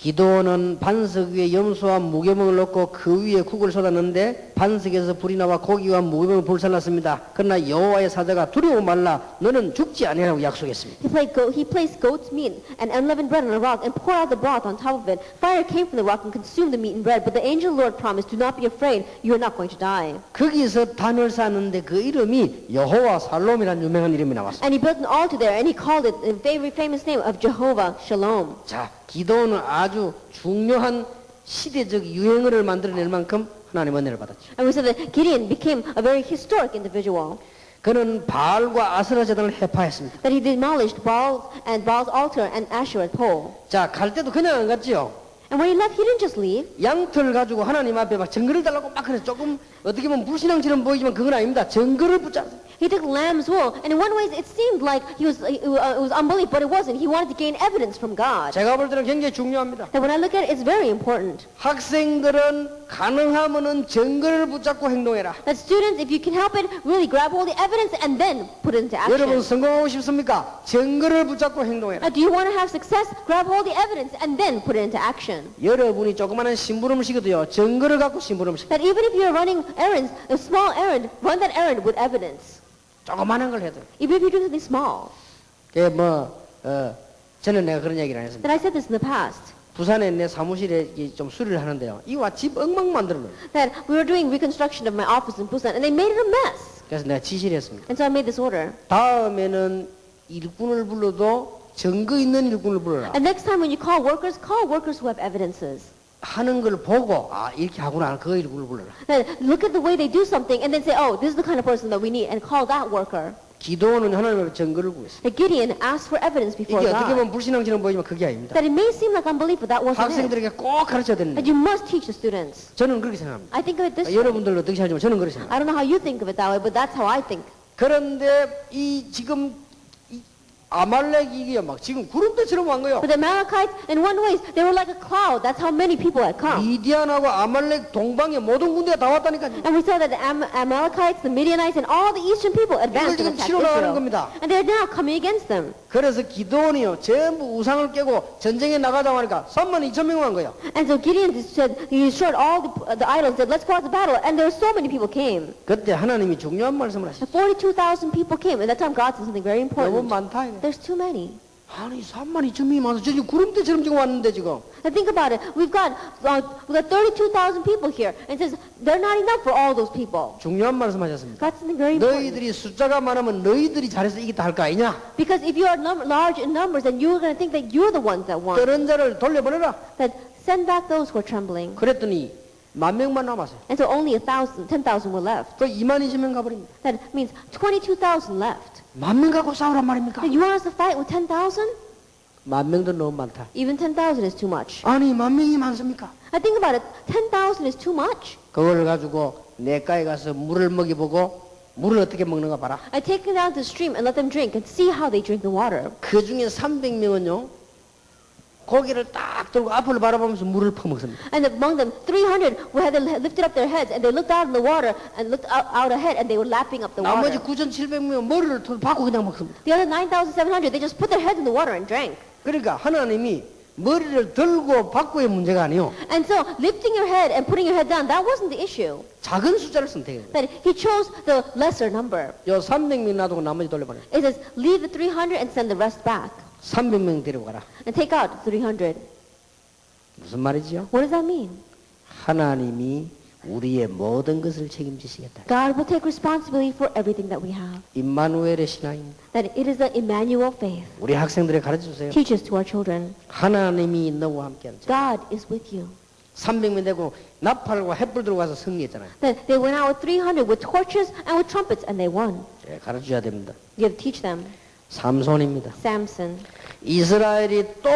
기도원은 반석 위에 염소와 무게목을 놓고 그 위에 국을 쏟았는데 반석에서 불이 나와 고기와 무게목을 불살랐습니다. 그러나 여호와의 사자가 두려워 말라 너는 죽지 아니라고 약속했습니다. He placed goat's meat and unleavened bread on a rock and poured out the broth on top of it. Fire came from the rock and consumed the meat and bread. But the angel of the Lord promised, do not be afraid, you are not going to die. 거기서 단을 쌓았는데 그 이름이 여호와 살롬이라는 유명한 이름이 나왔습니다. And he built an altar there and he called it the very famous name of Jehovah Shalom. 자, 기도원은 아주 중요한 시대적 유행어를 만들어낼 만큼 하나님의 은혜를 받았죠. And we said that Gideon became a very historic individual. 그는 바알과 아스라 제단을 해파했습니다. That he demolished Baal's altar and Asherah pole. 자, 갈 때도 그냥 안 갔지요. And when he left, he didn't just leave. 양털 가지고 하나님 앞에 막 증거를 달라고 막 그래서 조금 어떻게 보면 불신앙처럼 보이지만 그건 아닙니다. 증거를 붙잡았어요. He took lamb's wool, and in one way it seemed like it was unbelief, but it wasn't. He wanted to gain evidence from God. 제가 볼 때는 굉장히 중요합니다. And when I look at it, it's very important. 학생들은 가능하면은 증거를 붙잡고 행동해라. That students, if you can help it, really grab all the evidence and then put it into 여러분 action. 성공하고 싶습니까? 증거를 붙잡고 행동해라. Do you want to have success? Grab all the evidence and then put it into action. 여러분이 조그마한 심부름을 시켜도요. 증거를 갖고 심부름을 시켜. That even if you're running errands, a small errand, run that errand with evidence. 조그마한 걸 해도. Even if you're doing something small. 저는 내가 그런 얘기를 안 했습니다. That I said this in the past. 부산에 내 사무실에 좀 수리를 하는데요. 이와 집 엉망 만들어놓은. That we were doing reconstruction of my office in Busan, and they made it a mess. 그래서 내가 지시를 했습니다. And so I made this order. 다음에는 일꾼을 불러도 증거 있는 일꾼을 불러라. And next time when you call workers who have evidences. 하는 걸 보고 아 이렇게 하구나 그 일꾼을 불러라. Then look at the way they do something, and then say, oh, this is the kind of person that we need, and call that worker. 기도원은 하나님 앞에 증거를 구했어요. That Gideon asked for evidence 이게 before 어떻게 God. 보면 불신앙처럼 보이지만 그게 아닙니다. That it may seem like unbelief, but that wasn't it. 학생들에게 꼭 가르쳐야 되는데 That you must teach the students. 저는 그렇게 생각합니다. I think of it this way. 여러분들 어떻게 하지만 저는 그렇게 생각합니다. I don't know how you think of it that way, but that's how I think. 그런데 이 지금 이 아말렉이 막 지금 구름대처럼 왔 거예요. But the Amalekites, in one way, they were like a cloud. That's how many people had come. 미디안하고 아말렉 동방의 모든 군대가 다 왔다니까요. And we saw that the Amalekites, the Midianites, and all the eastern people advanced 지금 and attacked 치러 나가는 Israel. 겁니다. And they're now coming against them. 그래서 기도원이요 전부 우상을 깨고 전쟁에 나가자고 하니까 32,000명 온 거예요. And so Gideon said, he destroyed all the idols, said, let's go out to battle. And there were so many people came. 그때 하나님이 중요한 말씀을 하셨어요. 42,000 people came. At that time, God said something very 너무 important. 많다. 이거. There's too many. 아니 32,000명이 많아서 저 지금 구름대처럼 지금 왔는데 지금. Now think about it. We've got 32,000 people here. And it says, they're not enough for all those people. 중요한 말씀하셨습니다. That's something very important. 너희들이 숫자가 많으면 너희들이 잘해서 이기다 할 거 아니냐? Because if you are large in numbers, then you're going to think that you're the ones that won. 떠는 자를 돌려보내라. That send back those who are trembling. 그랬더니 10,000명만 남았어요. And so only 10,000 were left. 그 22,000명 가버립니다. That means 22,000 left. 10,000명 갖고 싸우란 말입니까? You want us to fight with 10,000? 10,000명도 너무 많다. Even 10,000 is too much. 아니 10,000명이 많습니까? I think about it. 10,000 is too much. 그걸 가지고 내가에 가서 물을 먹여보고 물을 어떻게 먹는가 봐라. I take them down to the stream and let them drink and see how they drink the water. 그 중에 300명은요 고기를 딱 들고 앞을 바라보면서 물을 퍼먹습니다. And among them, 300 had lifted up their heads and they looked out in the water and looked out ahead and they were lapping up the 나머지 water. 9,700명은 머리를 받고 그냥 먹습니다. The other 9,700, they just put their heads in the water and drank. 그러니까 하나님이 머리를 들고 받고의 문제가 아니요. And so lifting your head and putting your head down, that wasn't the issue. 작은 숫자를 선택해요. That he chose the lesser number. 요 300명 놔두고 나머지 돌려보내. It says, leave the 300 and send the rest back. 300명 데리고 가라. And take out 300. 무슨 말이지요? What does that mean? 하나님이 우리의 모든 것을 책임지시겠다. God will take responsibility for everything that we have. 임마누엘의 신앙입니다. That it is the Emmanuel faith. 우리 학생들에 가르쳐 주세요. Teach us to our children. 하나님이 너와 함께하는 자. God is with you. 300명 되고 나팔과 횃불 들고 가서 승리했잖아요. That they went out with 300 with torches and with trumpets and they won. 예, 가르쳐야 됩니다. You have to teach them. 삼손입니다. Samson. 이스라엘이 또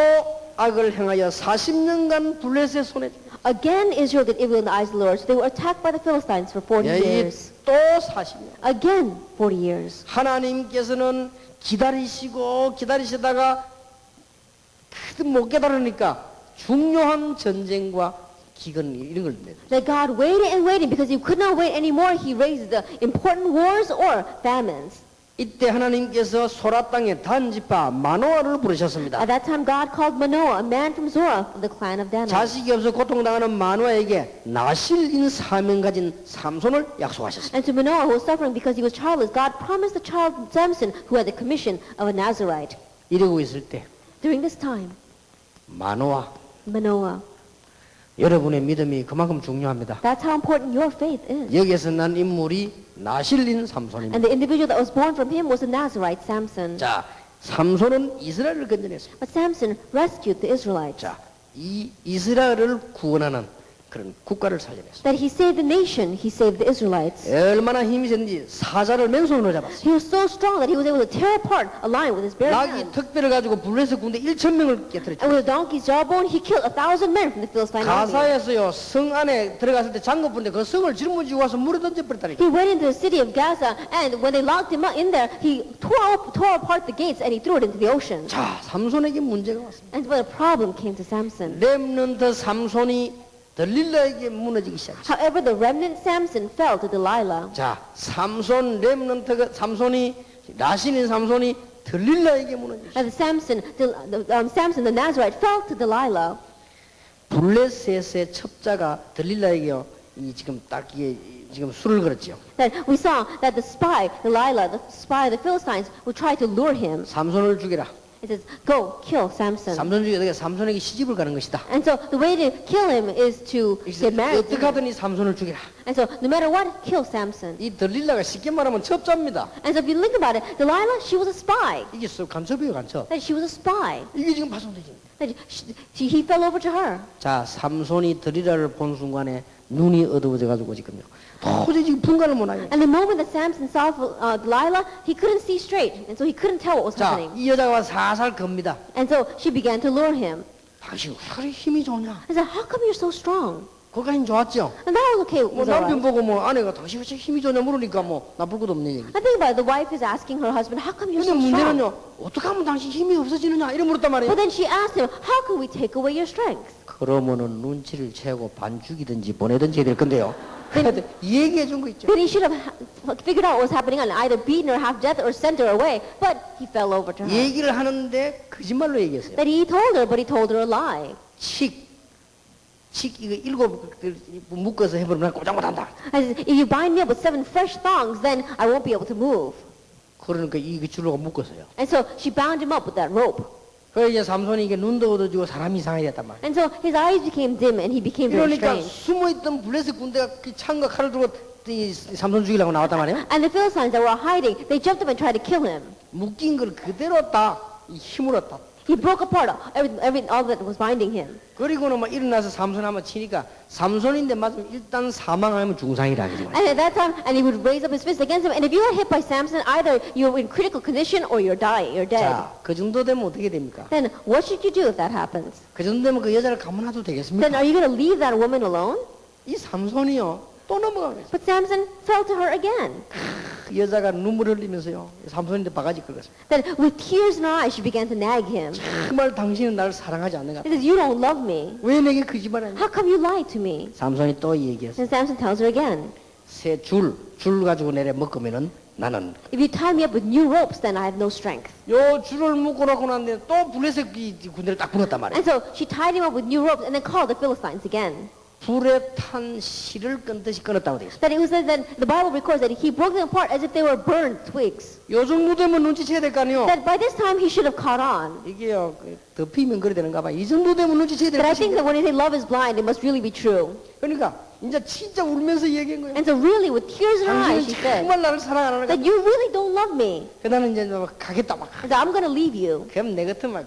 악을 행하여 40년간 블레셋의 손에 Again, Israel did evil in the eyes of the Lord. So they were attacked by the Philistines for 40 years. 또 40년. Again, 40 years. 하나님께서는 기다리시다가 못 깨달으니까 중요한 전쟁과 기근 이런 걸 내요. That God waited and waited because he could not wait anymore. He raised the important wars or famines. 이때 하나님께서 소라 땅의 단지파 마노아를 부르셨습니다. At that time, God called Manoah, a man from Zorah, of the clan of Danah. 자식이 없어 고통당하는 마노아에게 나실인 사명 가진 삼손을 약속하셨습니다. And to Manoah, who was suffering because he was childless, God promised the child Samson, who had the commission of a Nazarite. 이러고 있을 때 During this time, 마노아 Manoah. 여러분의 믿음이 그만큼 중요합니다. That's how important your faith is. 여기에서 난 인물이 나실린 삼손입니다. And the individual that was born from him was a Nazarite, Samson. 자, 삼손은 이스라엘을 건져냈습니다. But Samson rescued the Israelites. 자, 이 이스라엘을 구원하는 그런 국가를 살려냈습니다. That he saved the nation, he saved the Israelites. 얼마나 힘이 셌는지 사자를 맨손으로 잡았어요. He was so strong that he was able to tear apart a lion with his bare 나귀 hands. 특별을 가지고 블레셋 군대 1,000명을 깨뜨렸죠. And with a donkey's jawbone, he killed 1,000 men from the Philistine army. 가사에서요, 성 안에 들어갔을 때 장갑분데 그 성을 짊어지고 와서 물에 던져버렸다니까. He went into the city of Gaza, and when they locked him up in there, he tore apart the gates and he threw it into the ocean. 자, 삼손에게 문제가 왔습니다. And when a problem came to Samson. 렘넌트 삼손이 들릴라에게 무너지기 시작했어요. However, the remnant Samson fell to Delilah. 자, 삼손 렘넌트가 삼손이 나신인 삼손이 들릴라에게 무너지기 시작. And Samson the Nazarite fell to Delilah. 블레셋의 첩자가 들릴라에게요. 이 지금 딱 이게 지금 술을 걸었지요. That we saw that the spy, Delilah, the spy of the Philistines, would try to lure him. 삼손을 죽이라. It says, go, kill Samson. 삼손 죽이다가 삼손에게 시집을 가는 것이다. And so the way to kill him is to get married. 어떻게 하든 이 삼손을 죽이라. And so no matter what, kill Samson. 이 들릴라가 쉽게 말하면 첩자입니다. And so if you think about it, Delilah, she was a spy. 이게 간첩이에요, 간첩. That she was a spy. 이게 지금 파손되지. That he fell over to her. 자, 삼손이 들릴라를 본 순간에 눈이 어두워져 가지고 지금요. 도저히 지금 분간을 못 하요. And the moment that Samson saw Delilah, he couldn't see straight. And so he couldn't tell what was 자, happening. 이 여자가 살살 겁니다. And so she began to lure him. 당신 왜 그리 힘이 좋냐? I said, how come you're so strong? 거기까지 좋았죠? And that was okay. 뭐 Was all 남편 right. 보고 뭐 아내가 당신 왜 이렇게 힘이 좋냐 물으니까 뭐 나쁠 것도 없는 얘기. I think about it, the wife is asking her husband, how come you're 근데 so strong? 문제는요, 어떻게 하면 당신 힘이 없어지느냐 이래 물었단 말이에요. But then she asked him, how can we take away your strength? 그러면은 눈치를 채고 반죽이든지 보내든지 해야 될 건데요. 하여튼 얘기해 준 거 있죠. Then he should have figured out what was happening and either beaten her half death or sent her away. But he fell over to her. 얘기를 하는데 거짓말로 얘기했어요. That he told her, but he told her a lie. 칙 이거 7 묶어서 해버리면 꼼짝 못한다. I said, if you bind me up with 7 fresh thongs, then I won't be able to move. 그러니까 이 줄로 묶었어요. And so she bound him up with that rope. 그래서 이제 삼손이 이게 눈도 어두워지고 사람이 이상하게 됐단 말이에요. And so his eyes became dim and he became very 그러니까 strange. 숨어있던 블레셋 군대가 그 창과 칼을 들고 이 삼손 죽이려고 나왔단 말이에요. And the Philistines that were hiding, they jumped up and tried to kill him. 묶인 걸 그대로 이 힘으로 딱. He broke apart all that was binding him. 그리고는 막 일어나서 삼손 한번 치니까 삼손인데 맞으면 일단 사망하면 중상이라 그러죠. And at that time, and he would raise up his fist against him. And if you are hit by Samson, either you're in critical condition or you're dying, you're dead. 자, 그 정도 되면 어떻게 됩니까? Then what should you do if that happens? 그 정도 되면 그 여자를 가만놔도 되겠습니까? Then are you going to leave that woman alone? 이 삼손이요 또 넘어간 거죠. But Samson fell to her again. 그 여자가 눈물 흘리면서요 삼손인데 바가지 긁었어요. Then with tears in her eyes, she began to nag him. 정말 당신은 나를 사랑하지 않는가? He says, you don't love me. 왜 내게 거짓말하냐? How come you lied to me? 삼손이 또 얘기했어. And Samson tells her again. 새 줄 가지고 내려 묶으면은 나는 If you tie me up with new ropes, then I have no strength. 요 줄을 묶고 나고 났는데 또 블레셋 군대를 딱 불었단 말이에요. And so she tied him up with new ropes and then called the Philistines again. 불에 탄 실을 끊듯이 끊었다고 되어 있습니다. That it was said that the Bible records that he broke them apart as if they were burned twigs. 요 정도 되면 눈치채야 될 거 아니에요. That by this time he should have caught on. 이게요, 덮이면 그래 되는가 봐. 이 정도 되면 눈치채야 될 But I think 것이죠. that when they say love is blind, it must really be true. 그러니까 이제 진짜 울면서 얘기한 거예요. And so really, with tears in her eyes, 당신은 she said 정말 나를 사랑 안 하는 that 거야. you really don't love me. 그다음에 이제 막 가겠다 막. And that I'm going to leave you. 그럼 내 같으면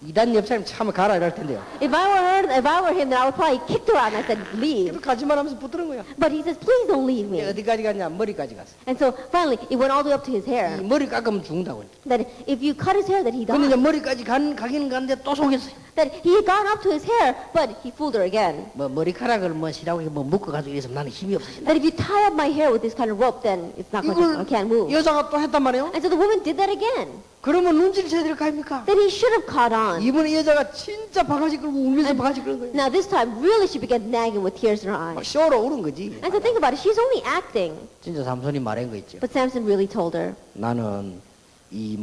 이단 옆사람 참 가라 이럴 텐데요. If I were her, if I were him, then I would probably kick her out and I said, leave. 계속 가지만 하면서 붙드는 거야. But he says, please don't leave 이제 me. 어디까지 갔냐? 머리까지 갔어. And so finally, it went all the way up to his 이 hair. 머리 깎으면 죽는다고. That if you cut his hair, that he 근데 이제 died. 머리까지 가기는 가는데 또 속였어요. That he had gone up to his hair, but he fooled her again. 뭐 머리카락을 뭐 시라고 뭐 묶어가지고 이랬으면 나는 힘이 없어진다. That if you tie up my hair with this kind of rope, then it's not going to, I can't move. 여자가 또 했단 말이에요. And so the woman did that again. 그러면 눈치를 채야 될 거 아닙니까? Then he should have caught on. 이번에 여자가 진짜 바가지 끌고 울면서 바가지 끌는 거예요. Now this time, really she began nagging with tears in her eyes. 쇼로 우는 거지. And so think about it, she's only acting. 진짜 삼손이 말한 거 있죠. But Samson really told her, 나는 이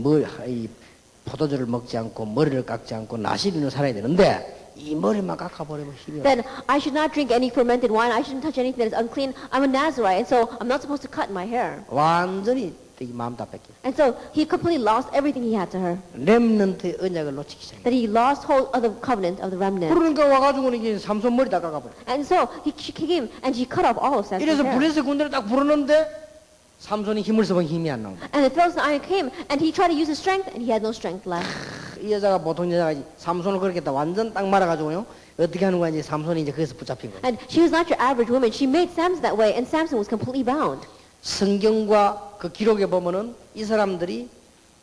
포도주를 먹지 않고 머리를 깎지 않고 나시리로 살아야 되는데 이 머리만 깎아버리면 힘이 없어. then I should not drink any fermented wine, I shouldn't touch anything that is unclean. I'm a Nazarite, and so I'm not supposed to cut my hair. 완전히 되게 마음 다 뺏겨. And so he completely lost everything he had to her. 렘넌트의 언약을 놓치기 시작해. That he lost hold of the covenant of the remnant. 그러니까 와가지고는 이게 삼손 머리 다 깎아버려. And so she came and she cut off all of Samson's 이래서 hair. 블레셋 군대를 딱 부르는데 삼손이 힘을 써본 힘이 안 나온다. And the Philistine came and he tried to use his strength and he had no strength left. 이 여자가 보통 여자가 삼손을 그렇게 다 완전 딱 말아가지고요. 어떻게 하는 거야 이제 삼손이 이제 거기서 붙잡힌 거예요. And she was not your average woman. She made Samson that way and Samson was completely bound. 성경과 그 기록에 보면은 이 사람들이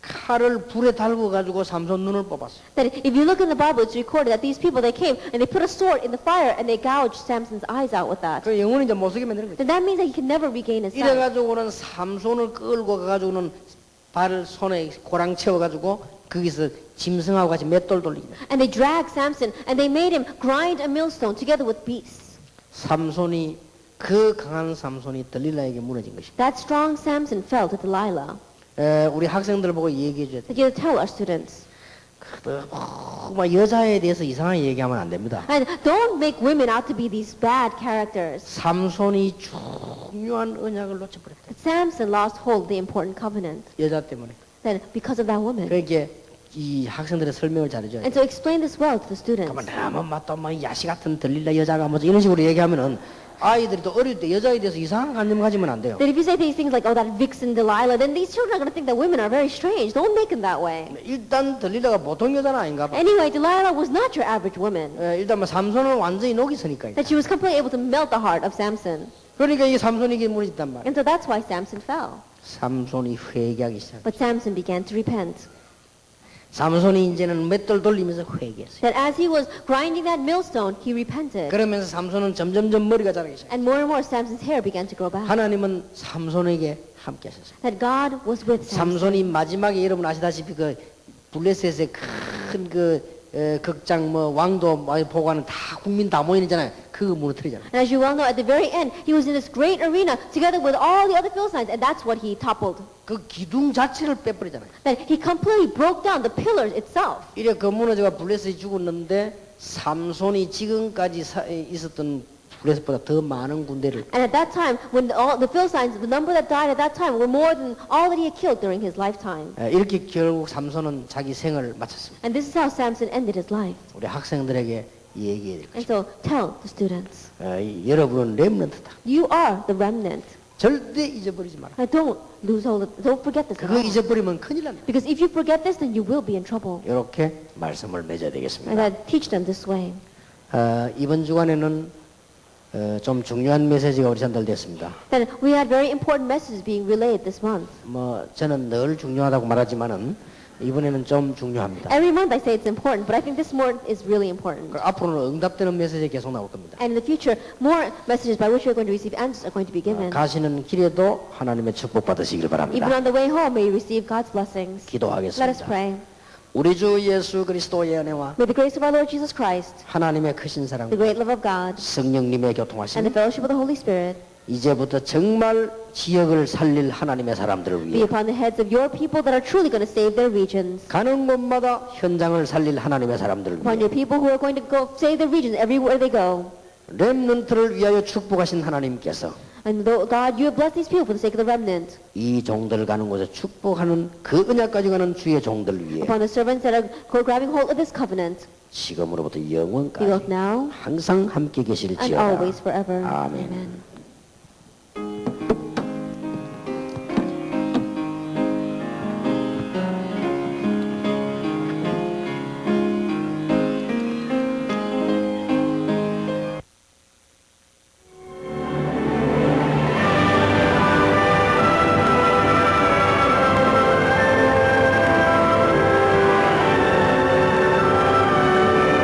칼을 불에 달고 가지고 삼손 눈을 뽑았어. That if you look in the Bible, it's recorded that these people, they came and they put a sword in the fire and they gouged Samson's eyes out with that. 그 영혼이 이제 못 쓰게 만드는 거지. Then that means that he can never regain his sight. 이래가지고는 삼손을 끌고 가가지고는 발 손에 고랑 채워가지고 거기서 짐승하고 같이 맷돌 돌리기. And they dragged Samson and they made him grind a millstone together with beasts. 삼손이 그 강한 삼손이 들릴라에게 무너진 것입니다. That strong Samson fell to Delilah. 우리 학생들 보고 얘기해 줘야 돼. That you tell our students. 막 여자에 대해서 이상하게 얘기하면 안 됩니다. And don't make women out to be these bad characters. 삼손이 중요한 언약을 놓쳐버렸다. But Samson lost hold of the important covenant. 여자 때문에. That because of that woman. 그러니까 이 학생들의 설명을 잘해줘야 돼. And so explain this well to the students. 그러면 너무 막또막 야시 같은 들릴라 여자가 뭐 이런 식으로 얘기하면은 아이들이 또 어릴 때 여자에 대해서 이상한 관념 가지면 안 돼요. That if you say these things like, oh, that vixen Delilah, then these children are going to think that women are very strange. Don't make them that way. 일단 들릴라가 보통 여자는 아닌가 봐. Anyway, Delilah was not your average woman. 일단 뭐 삼손을 완전히 녹이서니까. That she was completely able to melt the heart of Samson. 그러니까 이 삼손이 무너졌단 말이야. And so that's why Samson fell. 삼손이 회개하기 시작. But Samson began to repent. 삼손이 이제는 맷돌 돌리면서 회개했어요. That as he was grinding that millstone, he repented. 그러면서 삼손은 점점점 머리가 자라기 시작. And more Samson's hair began to grow back. 하나님은 삼손에게 함께 하셨어요. That God was with Samson. 삼손이 마지막에 여러분 아시다시피 그 블레셋의 큰 극장 뭐 왕도 보고하는 다 국민 다 모이잖아요. 그거 무너뜨리잖아요. And as you well know, at the very end, he was in this great arena together with all the other Philistines, and that's what he toppled. 그 기둥 자체를 빼버리잖아요. That he completely broke down the pillars itself. 이래 그 무너져가 블레셋이 죽었는데 삼손이 지금까지 있었던 블레셋보다 더 많은 군대를 And at that time, when all the Philistines, the number that died at that time were more than all that he had killed during his lifetime. 이렇게 결국 삼손은 자기 생을 마쳤습니다. And this is how Samson ended his life. 우리 학생들에게 얘기해야 될 And 것입니다. so tell the students, 여러분은 렘넌트다. you are the remnant. 절대 잊어버리지 마라. Now don't lose hold of, don't forget this at 그거 all. 잊어버리면 큰일 납니다. Because if you forget this, then you will be in trouble. 이렇게 말씀을 맺어야 And 되겠습니다. then teach them this way. 이번 주간에는 좀 중요한 메시지가 우리 전달됐습니다. Then we had very important messages being relayed this month. 뭐 저는 늘 중요하다고 말하지만은 이번에는 좀 중요합니다. Every month I say it's important, but I think this month is really important. 앞으로는 응답되는 메시지 계속 나올 겁니다. And in the future, more messages by which you're going to receive answers are going to be given. 가시는 길에도 하나님의 축복 받으시길 Even 바랍니다. on the way home, may you receive God's blessings. Let us 기도하겠습니다. pray. 우리 주 예수 그리스도의 은혜와 May the grace of our Lord Jesus Christ, 하나님의 크신 사랑, the great love of God, 성령님의 and the 교통하심, fellowship of the Holy Spirit 이제부터 정말 지역을 살릴 하나님의 사람들을 be 위해 upon the heads of your people that are truly going to save their regions, 가는 곳마다 현장을 살릴 하나님의 사람들을 upon 위해 your people who are going to go save their regions everywhere they go. 렘넌트를 위하여 축복하신 하나님께서 And God, you have blessed these people for the sake of the remnant. 이 종들 가는 곳에 축복하는 그 언약 가져가는 주의 종들 위해 Upon the servants that are grabbing hold of this covenant, 지금으로부터 be 영원까지 both now 항상 함께 and 계실지어다. always forever. 아멘. Amen.